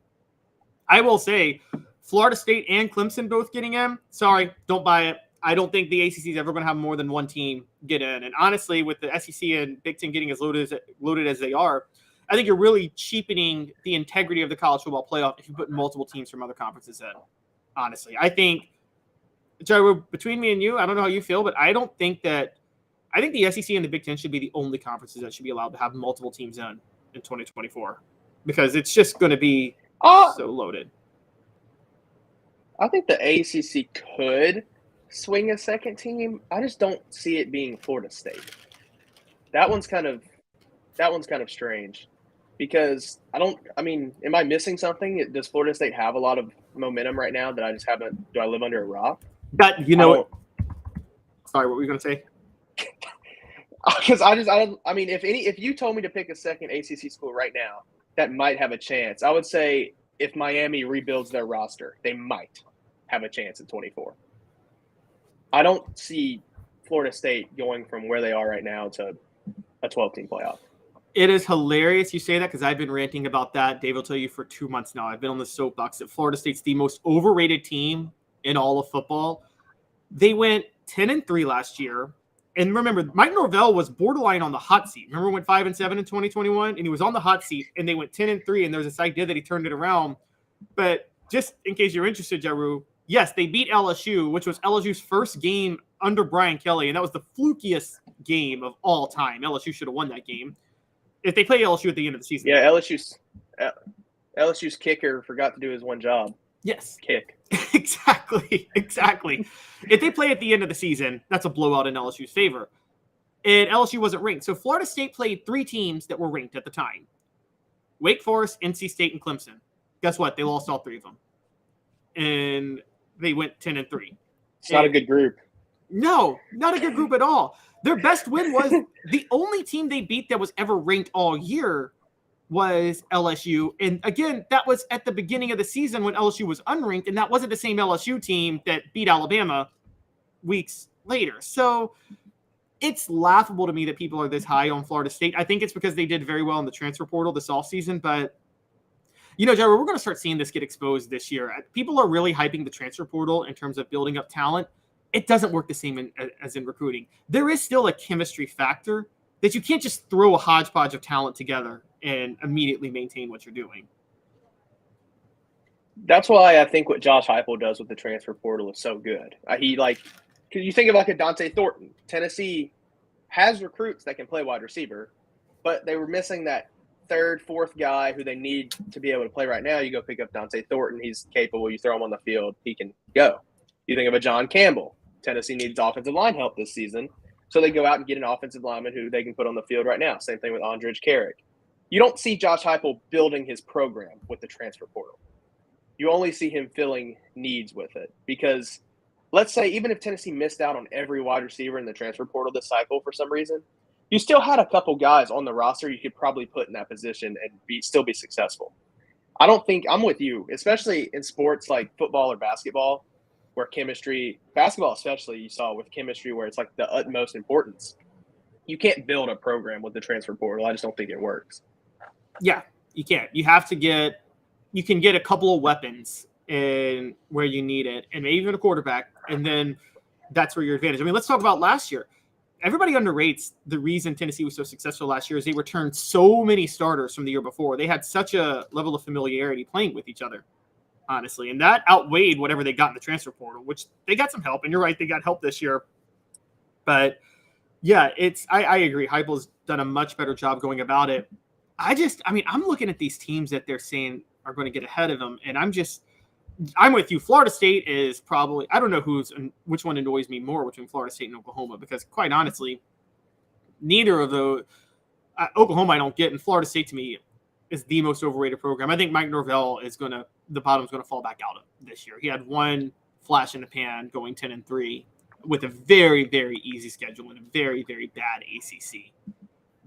I will say Florida State and Clemson both getting in. Sorry, don't buy it. I don't think the ACC is ever going to have more than one team get in. And honestly, with the SEC and Big Ten getting as loaded as they are, I think you're really cheapening the integrity of the college football playoff if you put multiple teams from other conferences in. Honestly, I think, Joe, between me and you, I don't know how you feel, but I think the SEC and the Big Ten should be the only conferences that should be allowed to have multiple teams in 2024 because it's just going to be so loaded. I think the ACC could swing a second team. I just don't see it being Florida State. That one's kind of strange. Because am I missing something? Does Florida State have a lot of momentum right now that I just haven't? Do I live under a rock? Sorry, what were you going to say? Because if you told me to pick a second ACC school right now that might have a chance, I would say if Miami rebuilds their roster, they might have a chance in 24. I don't see Florida State going from where they are right now to a 12-team playoff. It is hilarious you say that because I've been ranting about that. Dave will tell you for 2 months now. I've been on the soapbox that Florida State's the most overrated team in all of football. They went 10-3 last year. And remember, Mike Norvell was borderline on the hot seat. Remember, went 5-7 in 2021, and he was on the hot seat, and they went 10-3, and there's this idea that he turned it around. But just in case you're interested, Jarreau, yes, they beat LSU, which was LSU's first game under Brian Kelly, and that was the flukiest game of all time. LSU should have won that game. If they play LSU at the end of the season. Yeah, LSU's kicker forgot to do his one job. Yes. Kick. Exactly. If they play at the end of the season, that's a blowout in LSU's favor. And LSU wasn't ranked. So Florida State played 3 teams that were ranked at the time. Wake Forest, NC State, and Clemson. Guess what? They lost all 3 of them. And they went 10-3. It's not a good group. No, not a good group at all. Their best win was the only team they beat that was ever ranked all year was LSU. And again, that was at the beginning of the season when LSU was unranked, and that wasn't the same LSU team that beat Alabama weeks later. So it's laughable to me that people are this high on Florida State. I think it's because they did very well in the transfer portal this offseason, but Jarreau, we're going to start seeing this get exposed this year. People are really hyping the transfer portal in terms of building up talent. It doesn't work the same as in recruiting. There is still a chemistry factor that you can't just throw a hodgepodge of talent together and immediately maintain what you're doing. That's why I think what Josh Heupel does with the transfer portal is so good. Because you think of like a Dante Thornton. Tennessee has recruits that can play wide receiver, but they were missing that third, fourth guy who they need to be able to play right now. You go pick up Dante Thornton. He's capable. You throw him on the field. He can go. You think of a John Campbell. Tennessee needs offensive line help this season. So they go out and get an offensive lineman who they can put on the field right now. Same thing with Andrej Carrick. You don't see Josh Heupel building his program with the transfer portal. You only see him filling needs with it. Because let's say even if Tennessee missed out on every wide receiver in the transfer portal this cycle for some reason, you still had a couple guys on the roster you could probably put in that position and still be successful. I don't think – I'm with you, especially in sports like football or basketball where chemistry – basketball especially you saw with chemistry where it's like the utmost importance. You can't build a program with the transfer portal. I just don't think it works. Yeah, you can't. You have to get – you can get a couple of weapons in where you need it and maybe even a quarterback, and then that's where your advantage. I mean, let's talk about last year. Everybody underrates the reason Tennessee was so successful last year is they returned so many starters from the year before. They had such a level of familiarity playing with each other, honestly. And that outweighed whatever they got in the transfer portal, which they got some help. And you're right, they got help this year. But, yeah, I agree. Heupel's done a much better job going about it. I'm looking at these teams that they're saying are going to get ahead of them, and I'm with you. Florida State is probably – I don't know which one annoys me more between Florida State and Oklahoma because, quite honestly, neither of those Oklahoma I don't get, and Florida State to me is the most overrated program. I think Mike Norvell is going to – the bottom's going to fall back out of this year. He had one flash in the pan going 10-3 with a very, very easy schedule and a very, very bad ACC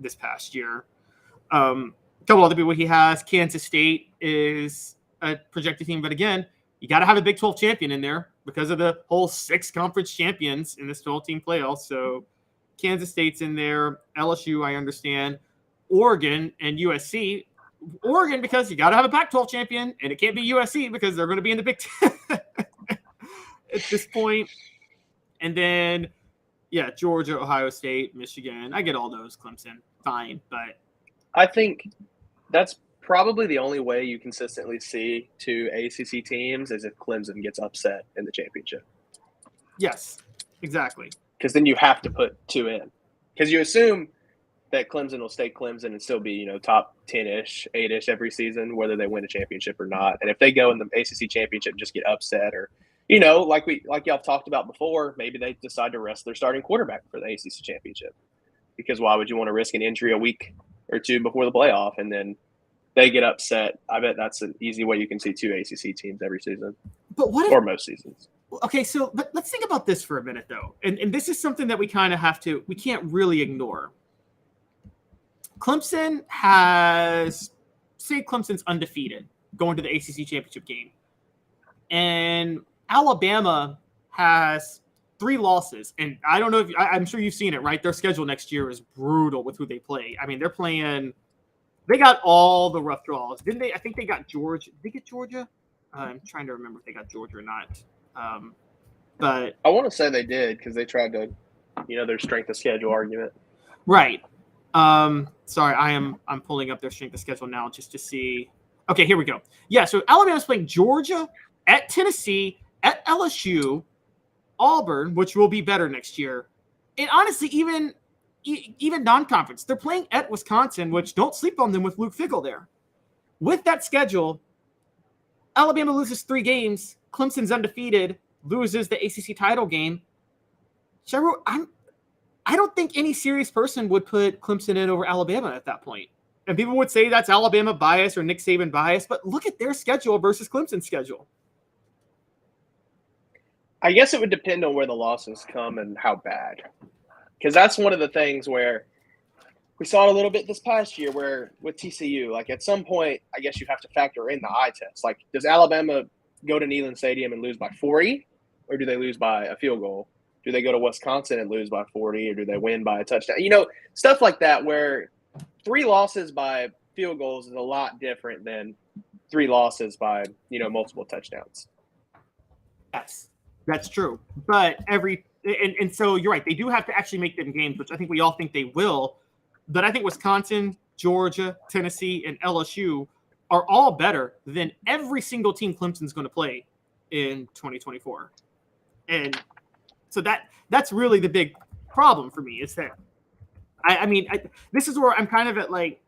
this past year. A couple other people he has. Kansas State is a projected team, but again – you got to have a Big 12 champion in there because of the whole 6 conference champions in this 12-team playoff. So Kansas State's in there. LSU, I understand. Oregon and USC. Oregon because you got to have a Pac-12 champion, and it can't be USC because they're going to be in the Big 10 at this point. And then, yeah, Georgia, Ohio State, Michigan. I get all those. Clemson, fine. But I think that's probably the only way you consistently see 2 ACC teams is if Clemson gets upset in the championship. Yes, exactly. Because then you have to put 2 in. Because you assume that Clemson will stay Clemson and still be, top 10-ish, 8-ish every season, whether they win a championship or not. And if they go in the ACC championship and just get upset or, like y'all talked about before, maybe they decide to rest their starting quarterback for the ACC championship. Because why would you want to risk an injury a week or 2 before the playoff and then they get upset? I bet that's an easy way you can see 2 ACC teams every season. But what if, or most seasons. Okay, so but let's think about this for a minute, though. And this is something that we kind of we can't really ignore. Clemson's undefeated going to the ACC championship game. And Alabama has 3 losses. And I don't know if I'm sure you've seen it, right? Their schedule next year is brutal with who they play. I mean, they got all the rough draws. Didn't they? I think they got Georgia. Did they get Georgia? I'm trying to remember if they got Georgia or not. But I want to say they did because they tried to, their strength of schedule argument. Right. Sorry, I'm pulling up their strength of schedule now just to see. Okay, here we go. Yeah, so Alabama's playing Georgia, at Tennessee, at LSU, Auburn, which will be better next year. And honestly, even non-conference, they're playing at Wisconsin, which don't sleep on them with Luke Fickell there. With that schedule, Alabama loses 3 games. Clemson's undefeated, loses the ACC title game. Jarreau, I don't think any serious person would put Clemson in over Alabama at that point. And people would say that's Alabama bias or Nick Saban bias, but look at their schedule versus Clemson's schedule. I guess it would depend on where the losses come and how bad. Because that's one of the things where we saw it a little bit this past year where with TCU, like at some point, I guess you have to factor in the eye test. Like, does Alabama go to Neyland Stadium and lose by 40, or do they lose by a field goal? Do they go to Wisconsin and lose by 40, or do they win by a touchdown? Stuff like that where 3 losses by field goals is a lot different than 3 losses by, multiple touchdowns. Yes, that's true. But and so you're right. They do have to actually make them games, which I think we all think they will. But I think Wisconsin, Georgia, Tennessee, and LSU are all better than every single team Clemson's going to play in 2024. And so that's really the big problem for me is that this is where I'm kind of at, like,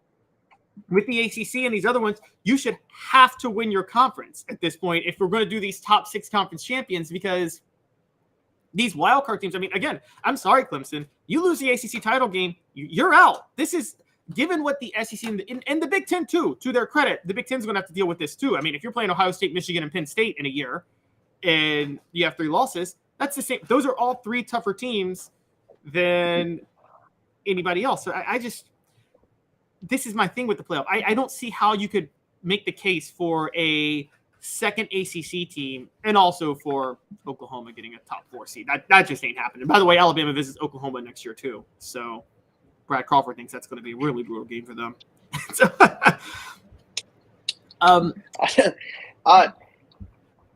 with the ACC and these other ones, you should have to win your conference at this point if we're going to do these top 6 conference champions, because these wildcard teams, again, I'm sorry, Clemson, you lose the ACC title game, you're out. This is, given what the SEC and the Big Ten, too, to their credit, the Big Ten's going to have to deal with this, too. If you're playing Ohio State, Michigan, and Penn State in a year and you have 3 losses, that's the same. Those are all 3 tougher teams than anybody else. So this is my thing with the playoff. I don't see how you could make the case for a second ACC team and also for Oklahoma getting a top 4 seed. That just ain't happening. By the way, Alabama visits Oklahoma next year too. So Brad Crawford thinks that's going to be a really brutal game for them.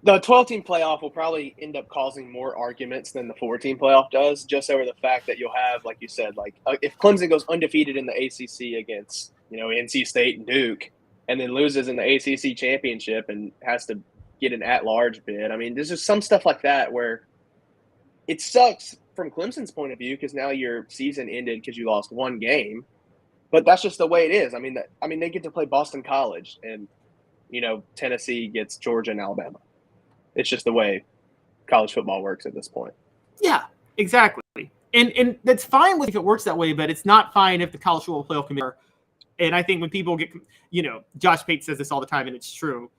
The 12-team playoff will probably end up causing more arguments than the 4-team playoff does, just over the fact that you'll have, like you said, if Clemson goes undefeated in the ACC against, NC State and Duke, and then loses in the ACC championship and has to get an at-large bid. There's just some stuff like that where it sucks from Clemson's point of view because now your season ended because you lost 1 game, but that's just the way it is. They get to play Boston College, and Tennessee gets Georgia and Alabama. It's just the way college football works at this point. Yeah, exactly. And that's fine if it works that way, but it's not fine if the college football playoff committee. And I think when people get, Josh Pate says this all the time, and it's true.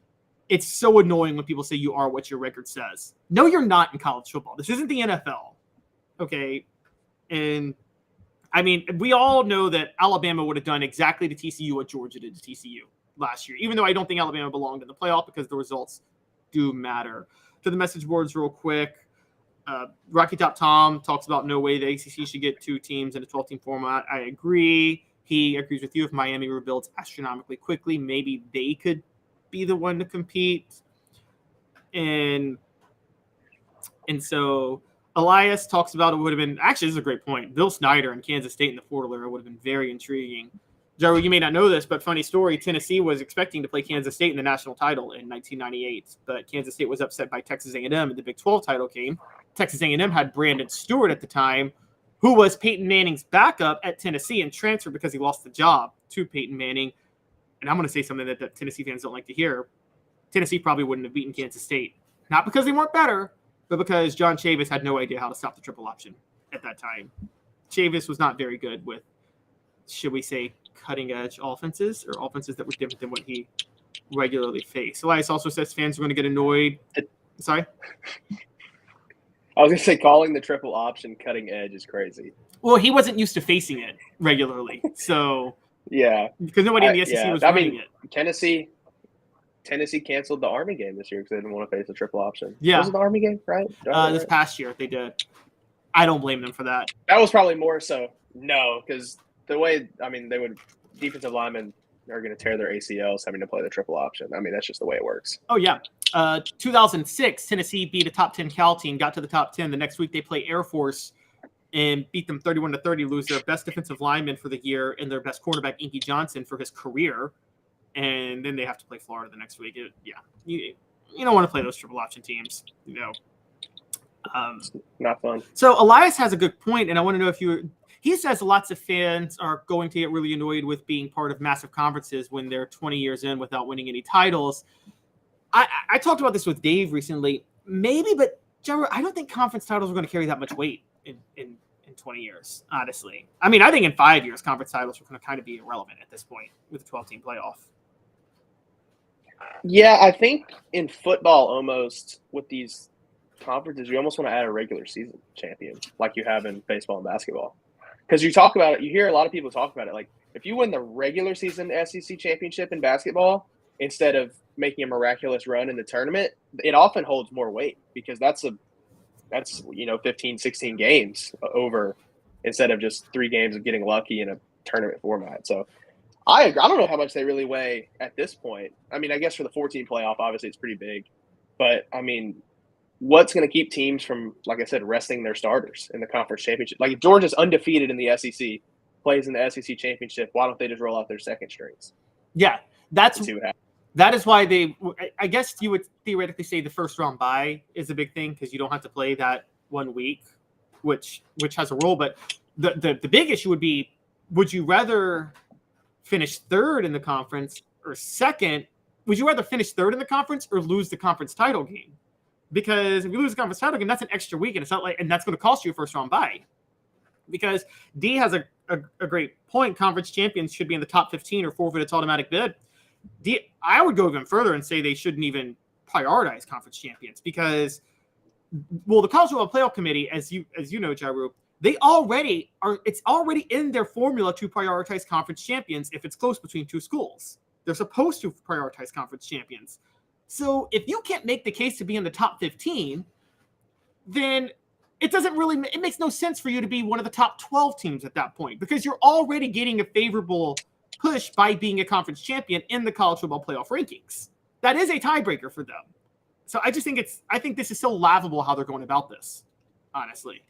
It's so annoying when people say you are what your record says. No, you're not in college football. This isn't the NFL. Okay. And we all know that Alabama would have done exactly to TCU what Georgia did to TCU last year, even though I don't think Alabama belonged in the playoff because the results do matter. To the message boards real quick. Rocky Top Tom talks about no way the ACC should get 2 teams in a 12-team format. I agree. He agrees with you. If Miami rebuilds astronomically quickly, maybe they could be the one to compete. And so Elias talks about it would have been, actually, this is a great point. Bill Snyder and Kansas State in the portal era would have been very intriguing. Jarreau, you may not know this, but funny story, Tennessee was expecting to play Kansas State in the national title in 1998, but Kansas State was upset by Texas A&M in the Big 12 title game. Texas A&M had Brandon Stewart at the time, who was Peyton Manning's backup at Tennessee and transferred because he lost the job to Peyton Manning. And I'm going to say something that Tennessee fans don't like to hear. Tennessee probably wouldn't have beaten Kansas State, not because they weren't better, but because John Chavis had no idea how to stop the triple option at that time. Chavis was not very good with, should we say, cutting-edge offenses or offenses that were different than what he regularly faced. Elias also says fans are going to get annoyed. Sorry? I was going to say calling the triple option cutting edge is crazy. Well, he wasn't used to facing it regularly. So, yeah. Because nobody in the SEC was running it. Tennessee canceled the Army game this year because they didn't want to face the triple option. Yeah. Was it the Army game, right? This past year they did. I don't blame them for that. That was probably more so because the way, defensive linemen are going to tear their ACLs having to play the triple option. That's just the way it works. Oh, yeah. 2006, Tennessee beat a top 10 Cal team, got to the top 10. The next week they play Air Force and beat them 31-30, lose their best defensive lineman for the year and their best cornerback, Inky Johnson, for his career. And then they have to play Florida the next week. You don't want to play those triple option teams, Not fun. So Elias has a good point, and I want to know if he says lots of fans are going to get really annoyed with being part of massive conferences when they're 20 years in without winning any titles. I talked about this with Dave recently. Maybe, but Jarreau, I don't think conference titles are going to carry that much weight in 20 years, honestly. I think in 5 years, conference titles are going to kind of be irrelevant at this point with the 12-team playoff. Yeah, I think in football almost with these conferences, you almost want to add a regular season champion like you have in baseball and basketball. Because you talk about it, you hear a lot of people talk about it. Like if you win the regular season SEC championship in basketball instead of making a miraculous run in the tournament, it often holds more weight because that's a that's 15, 16 games over instead of just 3 games of getting lucky in a tournament format. So I agree. I don't know how much they really weigh at this point. I mean, I guess for the 14 playoff, obviously it's pretty big. But, I mean, what's going to keep teams from, like I said, resting their starters in the conference championship? Like, if Georgia's undefeated in the SEC, plays in the SEC championship, why don't they just roll out their second strings? Yeah, that is why I guess you would theoretically say the first round bye is a big thing because you don't have to play that 1 week, which has a role. But the big issue would be, would you rather finish third in the conference or second? Would you rather finish third in the conference or lose the conference title game? Because if you lose the conference title game, that's an extra week, and it's not like, and that's going to cost you a first round bye. Because D has a great point. Conference champions should be in the top 15 or forfeit its automatic bid. I would go even further and say they shouldn't even prioritize conference champions because, well, the College Football Playoff Committee, as you know, Jarreau, they already are. It's already in their formula to prioritize conference champions if it's close between 2 schools. They're supposed to prioritize conference champions. So if you can't make the case to be in the top 15, then it makes no sense for you to be one of the top 12 teams at that point because you're already getting a favorable push by being a conference champion in the college football playoff rankings. That is a tiebreaker for them. So I think this is so laughable how they're going about this, honestly.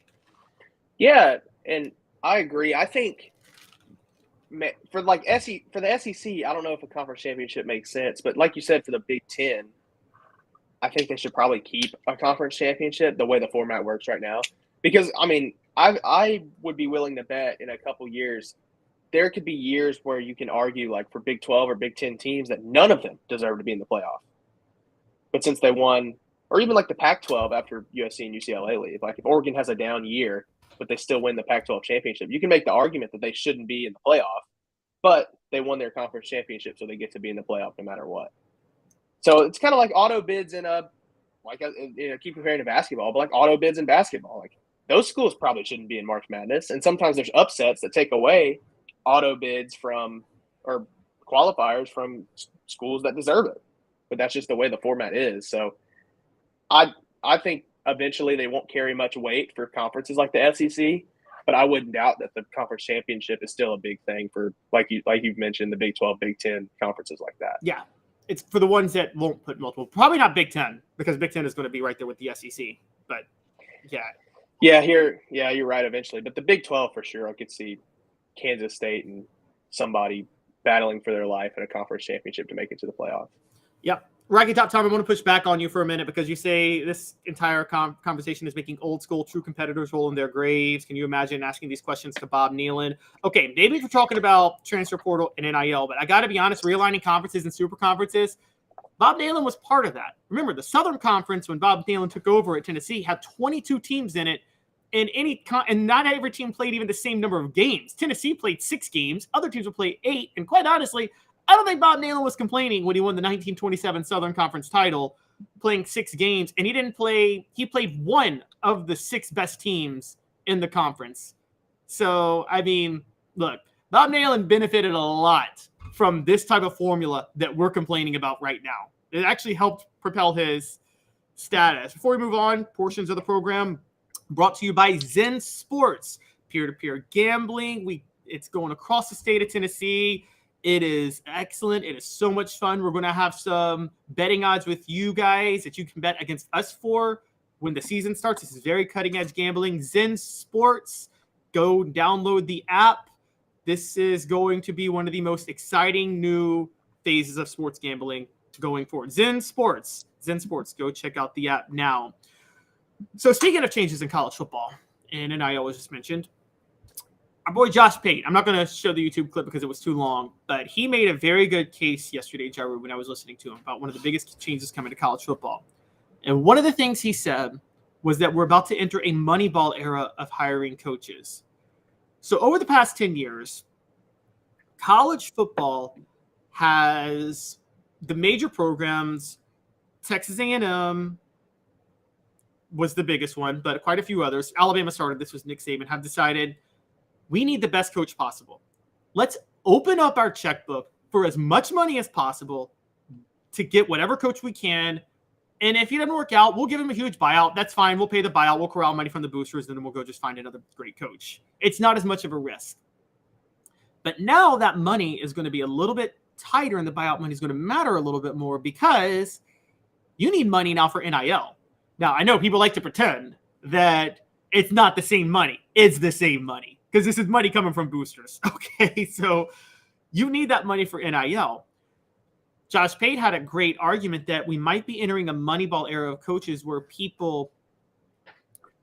Yeah, and I agree. I think for the SEC, I don't know if a conference championship makes sense, but like you said, for the Big Ten, I think they should probably keep a conference championship the way the format works right now. Because, I mean, I would be willing to bet in a couple years, there could be years where you can argue, like for Big 12 or Big 10 teams, that none of them deserve to be in the playoff. But since they won, or even like the Pac-12 after USC and UCLA leave, like if Oregon has a down year, but they still win the Pac-12 championship, you can make the argument that they shouldn't be in the playoff, but they won their conference championship, so they get to be in the playoff no matter what. So it's kind of like auto bids keep comparing to basketball, but like auto bids in basketball, like those schools probably shouldn't be in March Madness. And sometimes there's upsets that take away auto bids from or qualifiers from schools that deserve it. But that's just the way the format is. So I think eventually they won't carry much weight for conferences like the SEC, but I wouldn't doubt that the conference championship is still a big thing for like you've mentioned, the Big 12, Big 10 conferences like that. Yeah. It's for the ones that won't put multiple. Probably not Big 10 because Big 10 is going to be right there with the SEC. But yeah. Yeah, you're right eventually. But the Big 12 for sure, I could see Kansas State and somebody battling for their life in a conference championship to make it to the playoff. Yep. Rocky Top Tom, I want to push back on you for a minute because you say this entire conversation is making old school true competitors roll in their graves. Can you imagine asking these questions to Bob Nealon? Okay, maybe if we're talking about transfer portal and NIL, but I got to be honest, realigning conferences and super conferences, Bob Nealon was part of that. Remember, the Southern Conference, when Bob Nealon took over at Tennessee, had 22 teams in it, and not every team played even the same number of games. Tennessee played 6 games. Other teams would play 8, and quite honestly, I don't think Bob Nealon was complaining when he won the 1927 Southern Conference title, playing 6 games, and he played one of the 6 best teams in the conference. So, I mean, look, Bob Nealon benefited a lot from this type of formula that we're complaining about right now. It actually helped propel his status. Before we move on, portions of the program brought to you by Zen Sports, peer-to-peer gambling. It's going across the state of Tennessee. It is excellent. It is so much fun. We're going to have some betting odds with you guys that you can bet against us for when the season starts. This is very cutting-edge gambling. Zen Sports. Go download the app. This is going to be one of the most exciting new phases of sports gambling going forward. Zen Sports. Go check out the app now. So speaking of changes in college football, and NIL was just mentioned, our boy Josh Pate, I'm not going to show the YouTube clip because it was too long, but he made a very good case yesterday, Jarreau, when I was listening to him about one of the biggest changes coming to college football. And one of the things he said was that we're about to enter a moneyball era of hiring coaches. So over the past 10 years, college football has the major programs. Texas A&M was the biggest one, but quite a few others. Alabama started. This was Nick Saban, have decided we need the best coach possible. Let's open up our checkbook for as much money as possible to get whatever coach we can And if he doesn't work out, we'll give him a huge buyout. That's fine. We'll pay the buyout. We'll corral money from the boosters, and then we'll go just find another great coach. It's not as much of a risk. But now that money is going to be a little bit tighter, and the buyout money is going to matter a little bit more because you need money now for NIL. Now, I know people like to pretend that it's not the same money. It's the same money because this is money coming from boosters. Okay, so you need that money for NIL. Josh Pate had a great argument that we might be entering a Moneyball era of coaches where people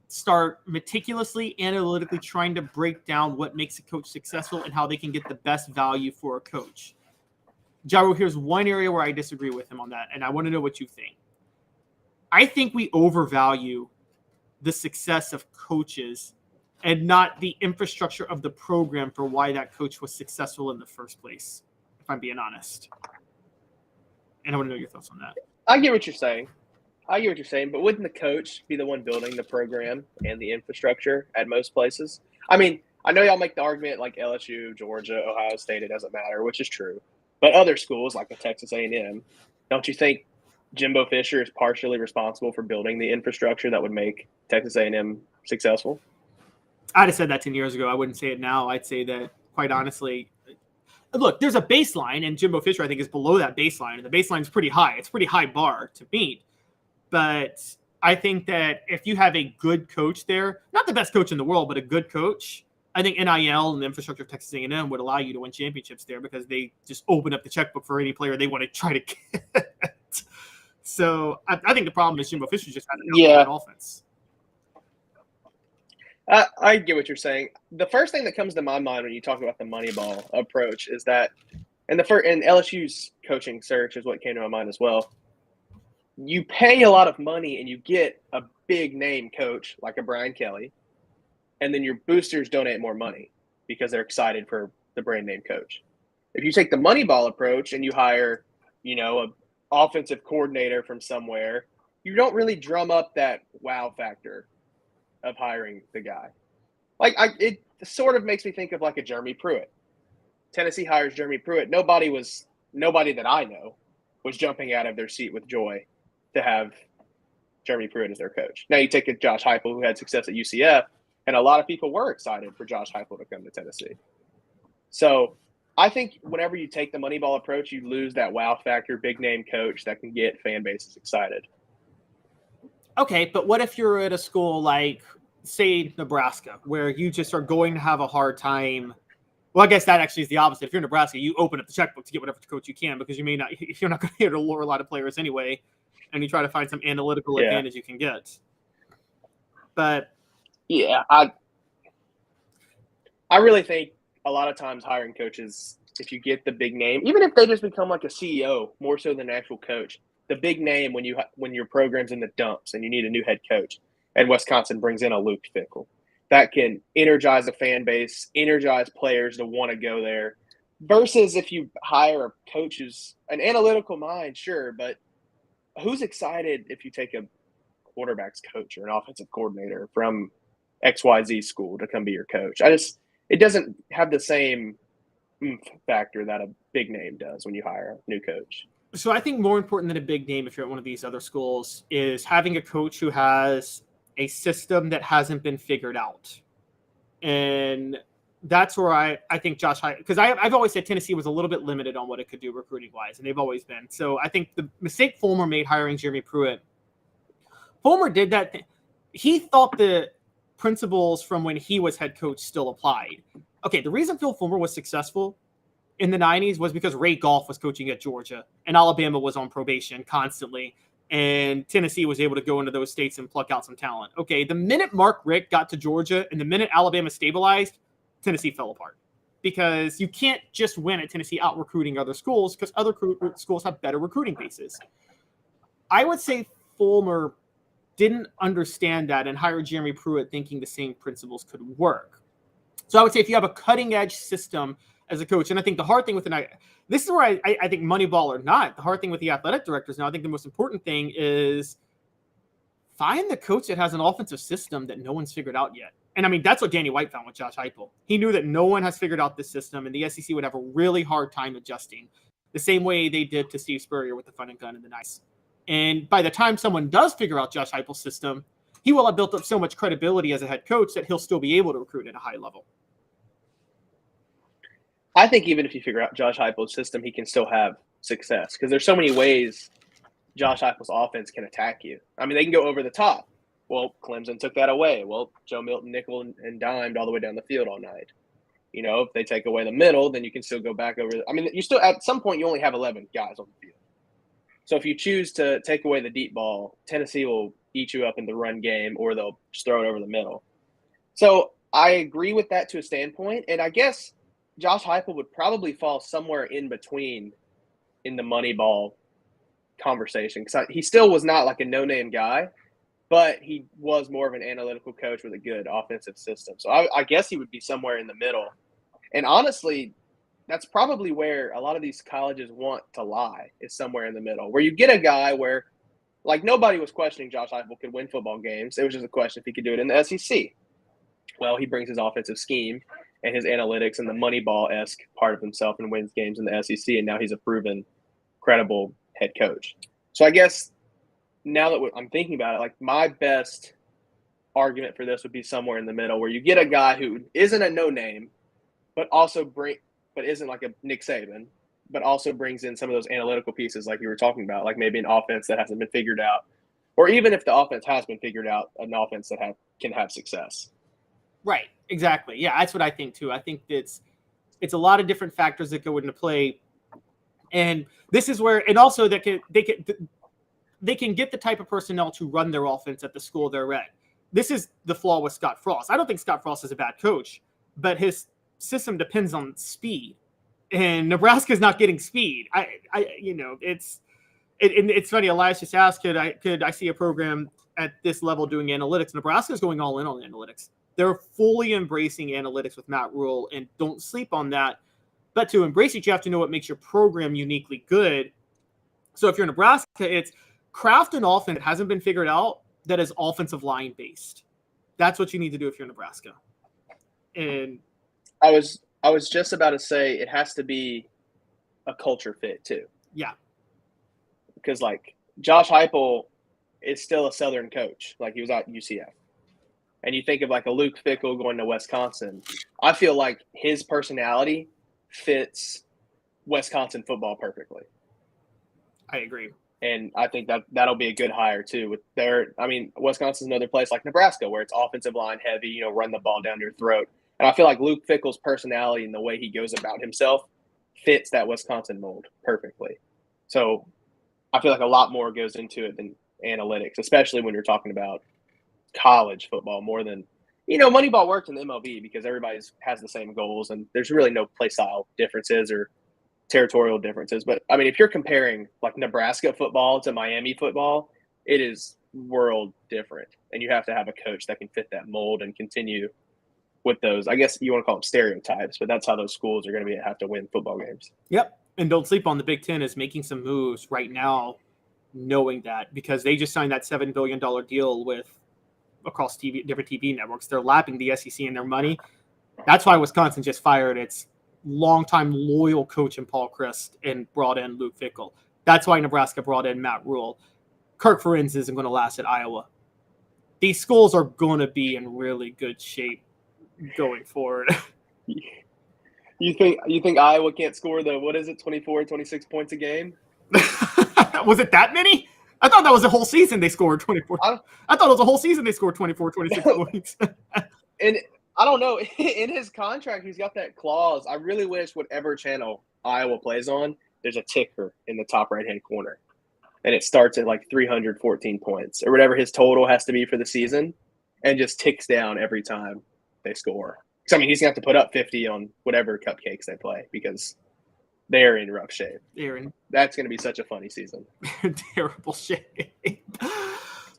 start meticulously, analytically trying to break down what makes a coach successful and how they can get the best value for a coach. Jarreau, here's one area where I disagree with him on that, and I want to know what you think. I think we overvalue the success of coaches and not the infrastructure of the program for why that coach was successful in the first place, if I'm being honest. And I want to know your thoughts on that. I get what you're saying. But wouldn't the coach be the one building the program and the infrastructure at most places? I mean, I know y'all make the argument like LSU, Georgia, Ohio State, it doesn't matter, which is true. But other schools like the Texas A&M, don't you think Jimbo Fisher is partially responsible for building the infrastructure that would make Texas A&M successful? I'd have said that 10 years ago. I wouldn't say it now. I'd say that, quite honestly, look, there's a baseline, and Jimbo Fisher, I think, is below that baseline. And the baseline is pretty high. It's a pretty high bar to meet. But I think that if you have a good coach there, not the best coach in the world, but a good coach, I think NIL and the infrastructure of Texas A&M would allow you to win championships there because they just open up the checkbook for any player they want to try to get. So I think the problem is Jimbo Fisher just had an offense. I get what you're saying. The first thing that comes to my mind when you talk about the Moneyball approach is that, and LSU's coaching search is what came to my mind as well. You pay a lot of money and you get a big name coach like a Brian Kelly, and then your boosters donate more money because they're excited for the brand name coach. If you take the Moneyball approach and you hire, an offensive coordinator from somewhere, you don't really drum up that wow factor of hiring the guy. It sort of makes me think of like a Jeremy Pruitt. Tennessee hires Jeremy Pruitt. Nobody that I know was jumping out of their seat with joy to have Jeremy Pruitt as their coach. Now you take a Josh Heupel who had success at UCF, and a lot of people were excited for Josh Heupel to come to Tennessee. So I think whenever you take the Moneyball approach, you lose that wow factor, big name coach that can get fan bases excited. Okay, but what if you're at a school like, say, Nebraska, where you just are going to have a hard time? Well, I guess that actually is the opposite. If you're Nebraska, you open up the checkbook to get whatever coach you can because you're not going to be able to lure a lot of players anyway, and you try to find some analytical advantage you can get. But yeah, I really think a lot of times hiring coaches, if you get the big name, even if they just become like a CEO more so than an actual coach, the big name when your program's in the dumps and you need a new head coach, and Wisconsin brings in a Luke Fickell, that can energize a fan base, energize players to want to go there. Versus if you hire a coach who's an analytical mind, sure, but who's excited if you take a quarterback's coach or an offensive coordinator from XYZ school to come be your coach? It doesn't have the same factor that a big name does when you hire a new coach. So I think more important than a big name, if you're at one of these other schools, is having a coach who has a system that hasn't been figured out. And that's where I think Josh Heupel, because I've always said Tennessee was a little bit limited on what it could do recruiting-wise, and they've always been. So I think the mistake Fulmer made hiring Jeremy Pruitt, Fulmer did that. He thought the principles from when he was head coach still applied. Okay, the reason Phil Fulmer was successful in the 90s was because Ray Goff was coaching at Georgia, and Alabama was on probation constantly, and Tennessee was able to go into those states and pluck out some talent. Okay, the minute Mark Richt got to Georgia and the minute Alabama stabilized, Tennessee fell apart because you can't just win at Tennessee out recruiting other schools because other schools have better recruiting bases. I would say Fulmer didn't understand that and hired Jeremy Pruitt thinking the same principles could work. So I would say if you have a cutting edge system as a coach, and I think the hard thing with this is where I think Moneyball or not, the hard thing with the athletic directors now, I think the most important thing is find the coach that has an offensive system that no one's figured out yet. And I mean, that's what Danny White found with Josh Heupel. He knew that no one has figured out this system, and the SEC would have a really hard time adjusting, the same way they did to Steve Spurrier with the Fun and Gun in the 90s. And by the time someone does figure out Josh Heupel's system, he will have built up so much credibility as a head coach that he'll still be able to recruit at a high level. I think even if you figure out Josh Heupel's system, he can still have success because there's so many ways Josh Heupel's offense can attack you. I mean, they can go over the top. Well, Clemson took that away. Well, Joe Milton nickel and dimed all the way down the field all night. You know, if they take away the middle, then you can still go back over. I mean, you still at some point you only have 11 guys on the field. So if you choose to take away the deep ball, Tennessee will eat you up in the run game, or they'll just throw it over the middle. So I agree with that to a standpoint, and I guess Josh Heupel would probably fall somewhere in between in the moneyball conversation because he still was not like a no-name guy, but he was more of an analytical coach with a good offensive system. So I guess he would be somewhere in the middle. And honestly, that's probably where a lot of these colleges want to lie, is somewhere in the middle, where you get a guy where, like, nobody was questioning Josh Heupel could win football games. It was just a question if he could do it in the SEC. Well, he brings his offensive scheme and his analytics and the Moneyball-esque part of himself and wins games in the SEC, and now he's a proven, credible head coach. So I guess now that I'm thinking about it, like, my best argument for this would be somewhere in the middle, where you get a guy who isn't a no-name, but isn't like a Nick Saban, but also brings in some of those analytical pieces like you were talking about, like maybe an offense that hasn't been figured out, or even if the offense has been figured out, an offense that can have success. Right, exactly. Yeah, that's what I think too. I think it's a lot of different factors that go into play, and this is where, and also they can get the type of personnel to run their offense at the school they're at. This is the flaw with Scott Frost. I don't think Scott Frost is a bad coach, but his system depends on speed, and Nebraska's not getting speed. It's funny. Elias just asked, could I see a program at this level doing analytics? Nebraska's going all in on analytics. They're fully embracing analytics with Matt Rule, and don't sleep on that. But to embrace it, you have to know what makes your program uniquely good. So if you're Nebraska, it's craft an offense that hasn't been figured out that is offensive line based. That's what you need to do if you're Nebraska. And I was just about to say it has to be a culture fit too. Yeah. Because like Josh Heupel is still a Southern coach. Like he was at UCF. And you think of like a Luke Fickell going to Wisconsin. I feel like his personality fits Wisconsin football perfectly. I agree. And I think that'll be a good hire too. Wisconsin's another place like Nebraska where it's offensive line heavy, run the ball down your throat. And I feel like Luke Fickell's personality and the way he goes about himself fits that Wisconsin mold perfectly. So I feel like a lot more goes into it than analytics, especially when you're talking about college football more than, Moneyball works in the MLB because everybody has the same goals and there's really no play style differences or territorial differences. But I mean, if you're comparing like Nebraska football to Miami football, it is world different. And you have to have a coach that can fit that mold and continue with those, I guess you want to call them stereotypes, but that's how those schools are going to have to win football games. Yep. And don't sleep on the Big Ten is making some moves right now, knowing that because they just signed that $7 billion deal across different TV networks. They're lapping the SEC in their money. That's why Wisconsin just fired its longtime loyal coach in Paul Chryst and brought in Luke Fickell. That's why Nebraska brought in Matt Rule. Kirk Ferentz isn't going to last at Iowa. These schools are going to be in really good shape going forward. You think Iowa can't score 24, 26 points a game? Was it that many? I thought that was the whole season they scored 24. I thought it was a whole season they scored 24, 26 points. And I don't know. In his contract, he's got that clause. I really wish whatever channel Iowa plays on, there's a ticker in the top right-hand corner. And it starts at like 314 points or whatever his total has to be for the season and just ticks down every time they score. Because, he's going to have to put up 50 on whatever cupcakes they play because they're in rough shape. That's going to be such a funny season. Terrible shape.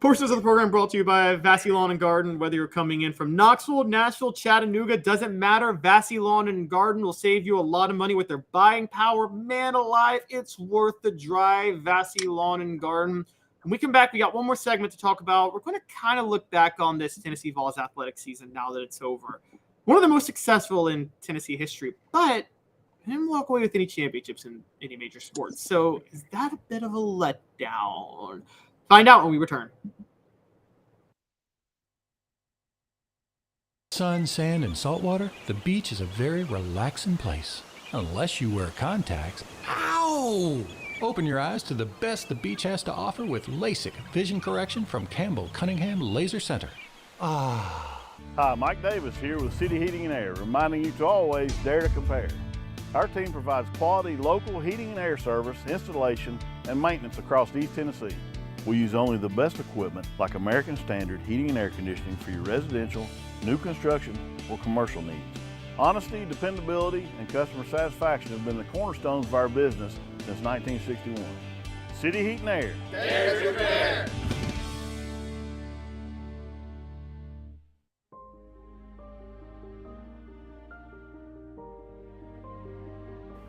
Portions of the program brought to you by Vassy Lawn and Garden. Whether you're coming in from Knoxville, Nashville, Chattanooga, doesn't matter. Vassy Lawn and Garden will save you a lot of money with their buying power. Man alive, it's worth the drive. Vassy Lawn and Garden. When we come back, we got one more segment to talk about. We're going to kind of look back on this Tennessee Vols athletic season now that it's over. One of the most successful in Tennessee history, but didn't walk away with any championships in any major sports. So is that a bit of a letdown? Find out when we return. Sun, sand, and salt water, the beach is a very relaxing place. Unless you wear contacts. Ow! Open your eyes to the best the beach has to offer with LASIK vision correction from Campbell Cunningham Laser Center. Ah. Hi, Mike Davis here with City Heating and Air, reminding you to always dare to compare. Our team provides quality local heating and air service, installation, and maintenance across East Tennessee. We use only the best equipment like American Standard heating and air conditioning for your residential, new construction, or commercial needs. Honesty, dependability, and customer satisfaction have been the cornerstones of our business since 1961. City Heat and Air. Dare to compare.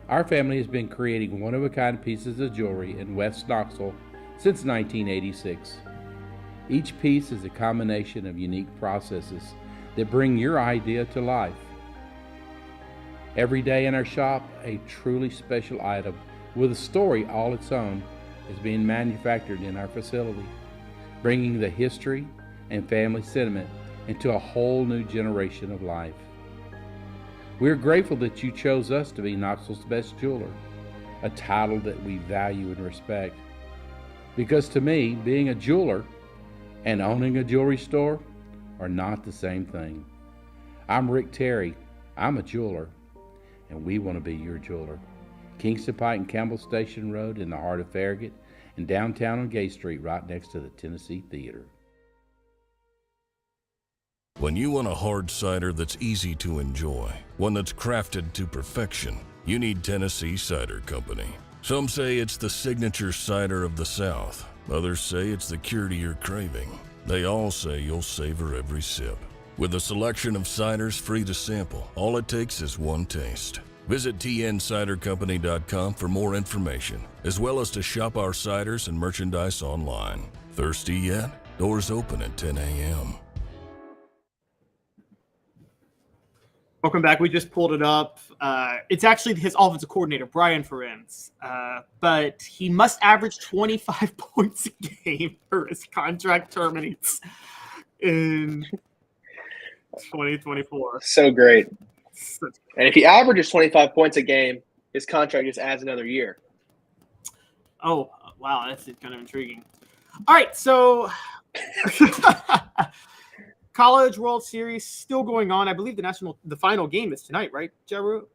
Our family has been creating one-of-a-kind pieces of jewelry in West Knoxville since 1986. Each piece is a combination of unique processes that bring your idea to life. Every day in our shop, a truly special item with a story all its own is being manufactured in our facility, bringing the history and family sentiment into a whole new generation of life. We're grateful that you chose us to be Knoxville's best jeweler, a title that we value and respect. Because to me, being a jeweler and owning a jewelry store are not the same thing. I'm Rick Terry, I'm a jeweler, and we want to be your jeweler. Kingston Pike and Campbell Station Road in the heart of Farragut, and downtown on Gay Street right next to the Tennessee Theater. When you want a hard cider that's easy to enjoy, one that's crafted to perfection, you need Tennessee Cider Company. Some say it's the signature cider of the South. Others say it's the cure to your craving. They all say you'll savor every sip. With a selection of ciders free to sample, all it takes is one taste. Visit tncidercompany.com for more information, as well as to shop our ciders and merchandise online. Thirsty yet? Doors open at 10 a.m. Welcome back. We just pulled it up. It's actually his offensive coordinator, Brian Ferenc, but he must average 25 points a game for his contract terminates in 2024. So great. And if he averages 25 points a game, his contract just adds another year. Oh, wow. That's kind of intriguing. All right. So College World Series still going on. I believe the final game is tonight, right, Jarreau?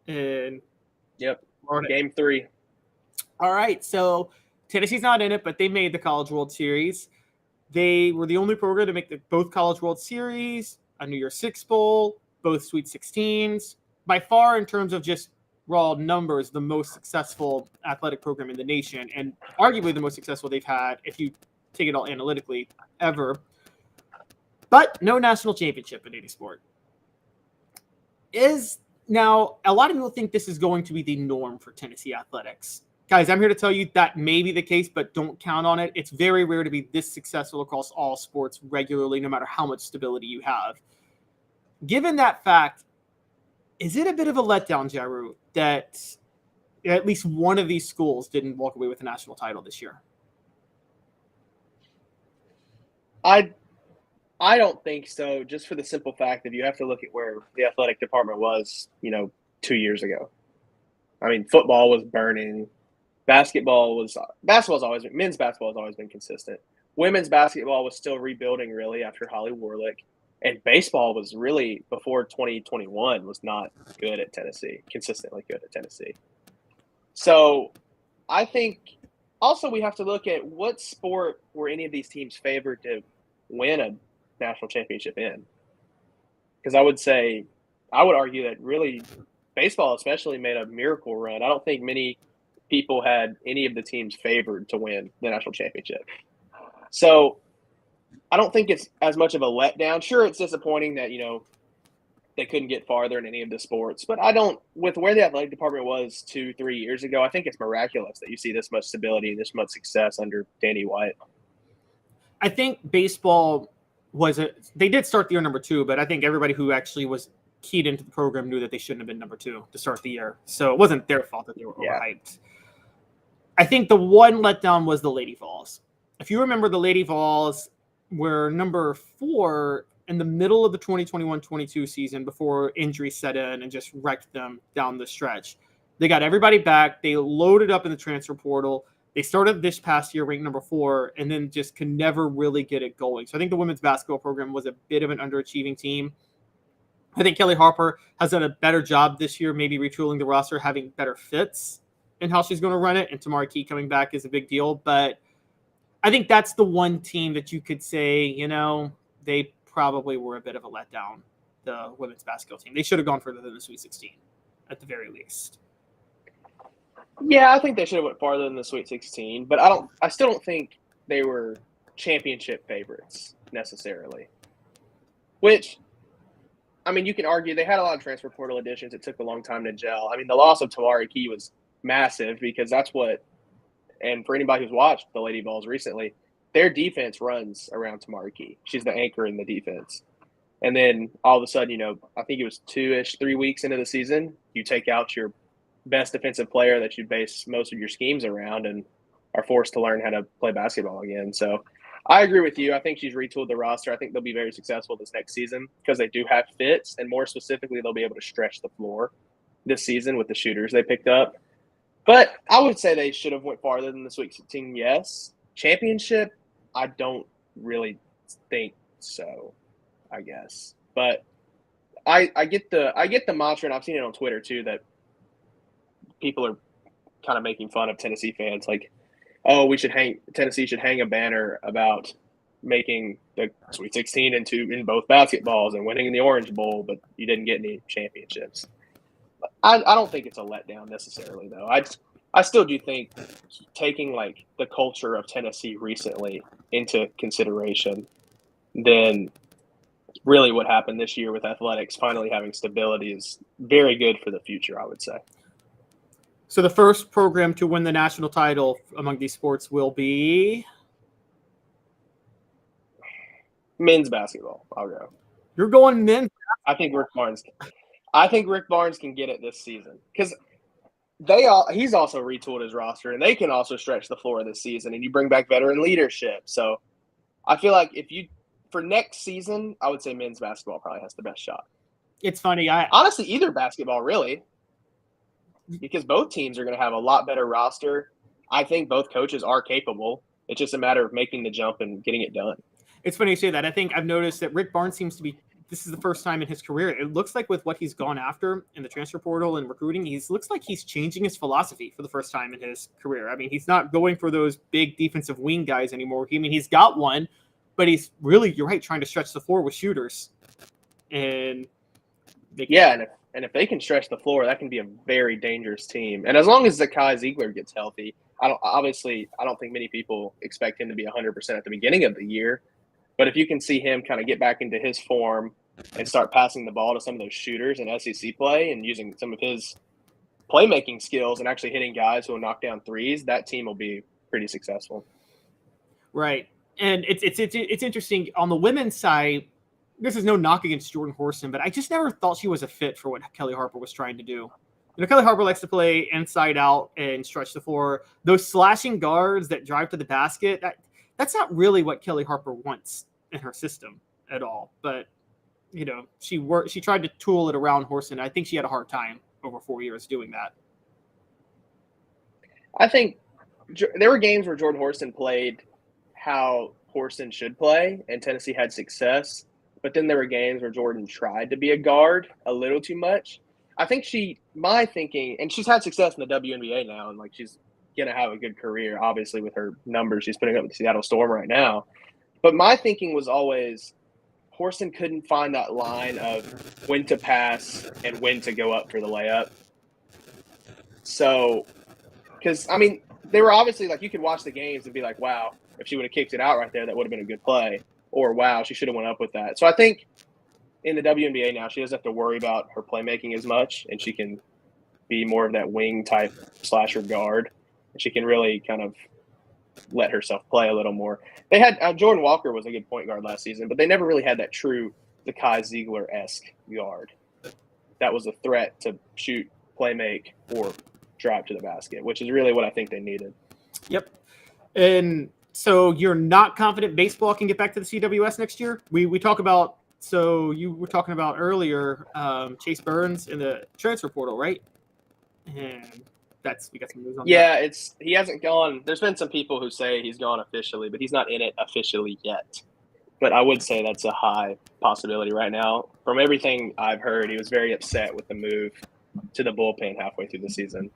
And yep. Game 3. All right. So Tennessee's not in it, but they made the College World Series. They were the only program to make both College World Series, a New Year's Six Bowl, both Sweet 16s. By far, in terms of just raw numbers, the most successful athletic program in the nation, and arguably the most successful they've had, if you take it all analytically, ever. But no national championship in any sport. Now, a lot of people think this is going to be the norm for Tennessee athletics. Guys, I'm here to tell you that may be the case, but don't count on it. It's very rare to be this successful across all sports regularly, no matter how much stability you have. Given that fact, is it a bit of a letdown, Jarreau, that at least one of these schools didn't walk away with a national title this year? I don't think so, just for the simple fact that you have to look at where the athletic department was, 2 years ago. I mean, football was burning. Men's basketball has always been consistent. Women's basketball was still rebuilding really after Holly Warlick. And baseball was really, before 2021, was not good at Tennessee, consistently good at Tennessee. So I think also we have to look at what sport were any of these teams favored to win a national championship in. Because I would argue that really baseball especially made a miracle run. I don't think many people had any of the teams favored to win the national championship. So I don't think it's as much of a letdown. Sure, it's disappointing that, they couldn't get farther in any of the sports. But with where the athletic department was 2-3 years ago, I think it's miraculous that you see this much stability and this much success under Danny White. I think baseball they did start the year number 2, but I think everybody who actually was keyed into the program knew that they shouldn't have been number 2 to start the year. So it wasn't their fault that they were overhyped. I think the one letdown was the Lady Vols. If you remember, the Lady Vols were number 4 in the middle of the 2021-22 season before injury set in and just wrecked them down the stretch. They got everybody back. They loaded up in the transfer portal. They started this past year ranked number 4 and then just could never really get it going. So I think the women's basketball program was a bit of an underachieving team. I think Kelly Harper has done a better job this year, maybe retooling the roster, having better fits in how she's going to run it. And Tamara Key coming back is a big deal. But I think that's the one team that you could say, you know, they probably were a bit of a letdown, the women's basketball team. They should have gone further than the Sweet 16 at the very least. Yeah, I think they should have went farther than the Sweet 16, but I still don't think they were championship favorites necessarily. Which, I mean, you can argue they had a lot of transfer portal additions. It took a long time to gel. I mean, the loss of Tamara Key was massive because that's what, and for anybody who's watched the Lady Vols recently, their defense runs around Tamara Key. She's the anchor in the defense. And then all of a sudden, you know, I think it was 3 weeks into the season, you take out your best defensive player that you base most of your schemes around and are forced to learn how to play basketball again. So I agree with you. I think she's retooled the roster. I think they'll be very successful this next season because they do have fits, and more specifically, they'll be able to stretch the floor this season with the shooters they picked up. But I would say they should have went farther than the Sweet 16, yes. Championship, I don't really think so, I guess. But I get the mantra, and I've seen it on Twitter too, that people are kind of making fun of Tennessee fans, like, oh, Tennessee should hang a banner about making the Sweet 16 in both basketballs and winning in the Orange Bowl, but you didn't get any championships. I don't think it's a letdown necessarily, though. I still do think taking like the culture of Tennessee recently into consideration, then really what happened this year with athletics finally having stability is very good for the future, I would say. So the first program to win the national title among these sports will be men's basketball. I'll go. You're going men's. I think Rick Barnes can get it this season because he's also retooled his roster and they can also stretch the floor this season. And you bring back veteran leadership. So I feel like for next season, I would say men's basketball probably has the best shot. It's funny. Honestly, either basketball really. Because both teams are going to have a lot better roster. I think both coaches are capable. It's just a matter of making the jump and getting it done. It's funny you say that. I think I've noticed that Rick Barnes seems to be – this is the first time in his career. It looks like with what he's gone after in the transfer portal and recruiting, looks like he's changing his philosophy for the first time in his career. I mean, he's not going for those big defensive wing guys anymore. I mean, he's got one, but he's really, you're right, trying to stretch the floor with shooters. And And if they can stretch the floor, that can be a very dangerous team. And as long as Zakai Ziegler gets healthy, I don't think many people expect him to be 100% at the beginning of the year. But if you can see him kind of get back into his form and start passing the ball to some of those shooters in SEC play and using some of his playmaking skills and actually hitting guys who will knock down threes, that team will be pretty successful. Right. And it's interesting on the women's side. This is no knock against Jordan Horson, but I just never thought she was a fit for what Kelly Harper was trying to do. You know, Kelly Harper likes to play inside out and stretch the floor. Those slashing guards that drive to the basket, that's not really what Kelly Harper wants in her system at all. But, you know, she tried to tool it around Horson. I think she had a hard time over 4 years doing that. I think there were games where Jordan Horson played how Horson should play, and Tennessee had success. But then there were games where Jordan tried to be a guard a little too much. I think my thinking, and she's had success in the WNBA now, and like she's going to have a good career, obviously, with her numbers she's putting up with the Seattle Storm right now. But my thinking was always Horson couldn't find that line of when to pass and when to go up for the layup. So, because, I mean, they were obviously like, you could watch the games and be like, wow, if she would have kicked it out right there, that would have been a good play. Or, wow, she should have went up with that. So I think in the WNBA now, she doesn't have to worry about her playmaking as much, and she can be more of that wing-type slasher guard. And she can really kind of let herself play a little more. They had Jordan Walker was a good point guard last season, but they never really had that true Zakai Ziegler-esque guard. that was a threat to shoot, play make, or drive to the basket, which is really what I think they needed. Yep. And so you're not confident baseball can get back to the CWS next year? We talk about, so you were talking about earlier, Chase Burns in the transfer portal, right? And we got some news on that. Yeah, he hasn't gone. There's been some people who say he's gone officially, but he's not in it officially yet. But I would say that's a high possibility right now. From everything I've heard, he was very upset with the move to the bullpen halfway through the season.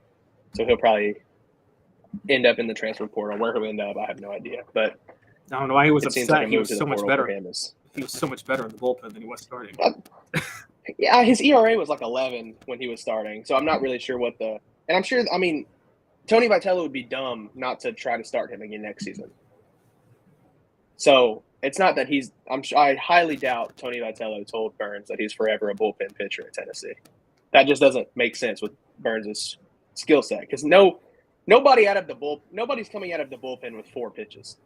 So he'll probably end up in the transfer portal. Where he'll end up, I have no idea. But I don't know why he was seems upset. like a He move was to the so much portal better. for him He was so much better in the bullpen than he was starting. Yeah, his ERA was like 11 when he was starting. So I'm not really sure what the – and I'm sure – I mean, Tony Vitello would be dumb not to try to start him again next season. So it's not that he's – I highly doubt Tony Vitello told Burns that he's forever a bullpen pitcher at Tennessee. That just doesn't make sense with Burns' skill set because nobody's coming out of the bullpen with 4 pitches.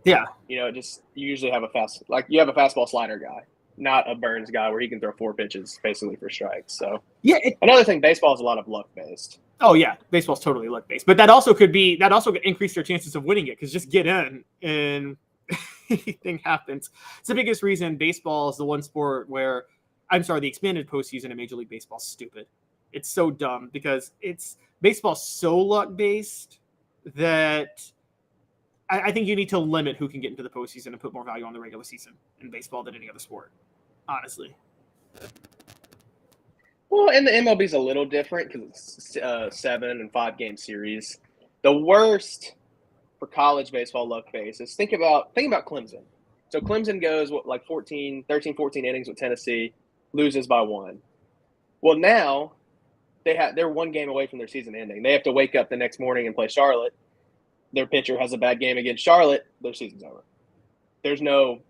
Yeah. You know, you usually have you have a fastball slider guy, not a Burns guy where he can throw 4 pitches basically for strikes. So yeah, another thing, baseball is a lot of luck based. Oh yeah, baseball's totally luck based, but that also could increase their chances of winning it because just get in and anything happens. It's the biggest reason baseball is the one sport where the expanded postseason in Major League Baseball is stupid. It's so dumb because baseball's so luck based that I think you need to limit who can get into the postseason and put more value on the regular season in baseball than any other sport, honestly. Well, and the MLB is a little different because it's 7 and 5 game series. The worst for college baseball luck base is think about Clemson. So Clemson goes 13, 14 innings with Tennessee, loses by 1. Well, now they're 1 game away from their season ending. They have to wake up the next morning and play Charlotte. Their pitcher has a bad game against Charlotte, their season's over. There's no,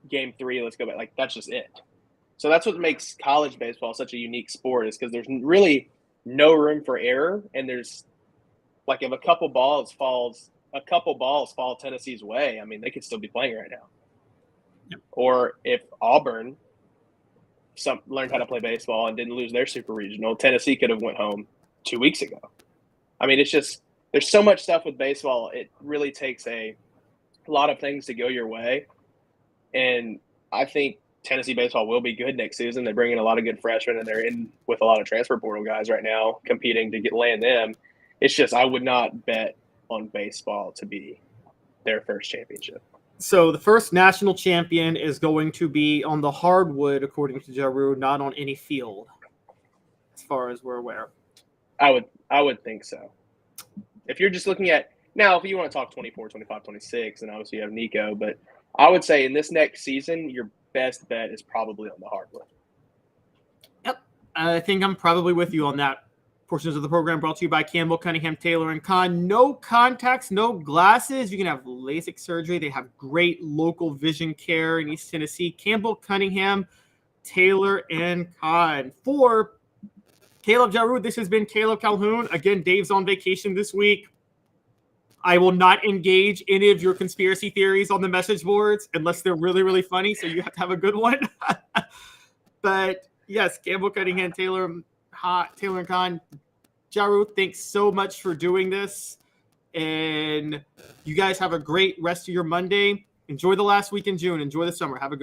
game 3, let's go back. That's just it. So that's what makes college baseball such a unique sport is because there's really no room for error. And there's if a couple balls fall Tennessee's way, I mean, they could still be playing right now. Yep. Or if Auburn learned how to play baseball and didn't lose their super regional, Tennessee could have went home 2 weeks ago. I mean, it's just, there's so much stuff with baseball. It really takes a lot of things to go your way. And I think Tennessee baseball will be good next season. They're bringing a lot of good freshmen, and they're in with a lot of transfer portal guys right now competing to land them. It's just I would not bet on baseball to be their first championship. So the first national champion is going to be on the hardwood, according to Jarreau, not on any field, as far as we're aware. I would think so. If you're just looking at now, if you want to talk 24, 25, 26, and obviously you have Nico, but I would say in this next season, your best bet is probably on the hardwood. Yep. I think I'm probably with you on that. Portions of the program brought to you by Campbell, Cunningham, Taylor, and Kahn. No contacts, no glasses. You can have LASIK surgery. They have great local vision care in East Tennessee. Campbell, Cunningham, Taylor, and Kahn. For Caleb Jarreau, this has been Caleb Calhoun. Again, Dave's on vacation this week. I will not engage any of your conspiracy theories on the message boards unless they're really, really funny. So you have to have a good one. But yes, Campbell, Cunningham, Taylor, and Kahn. Jarreau, thanks so much for doing this. And you guys have a great rest of your Monday. Enjoy the last week in June. Enjoy the summer. Have a good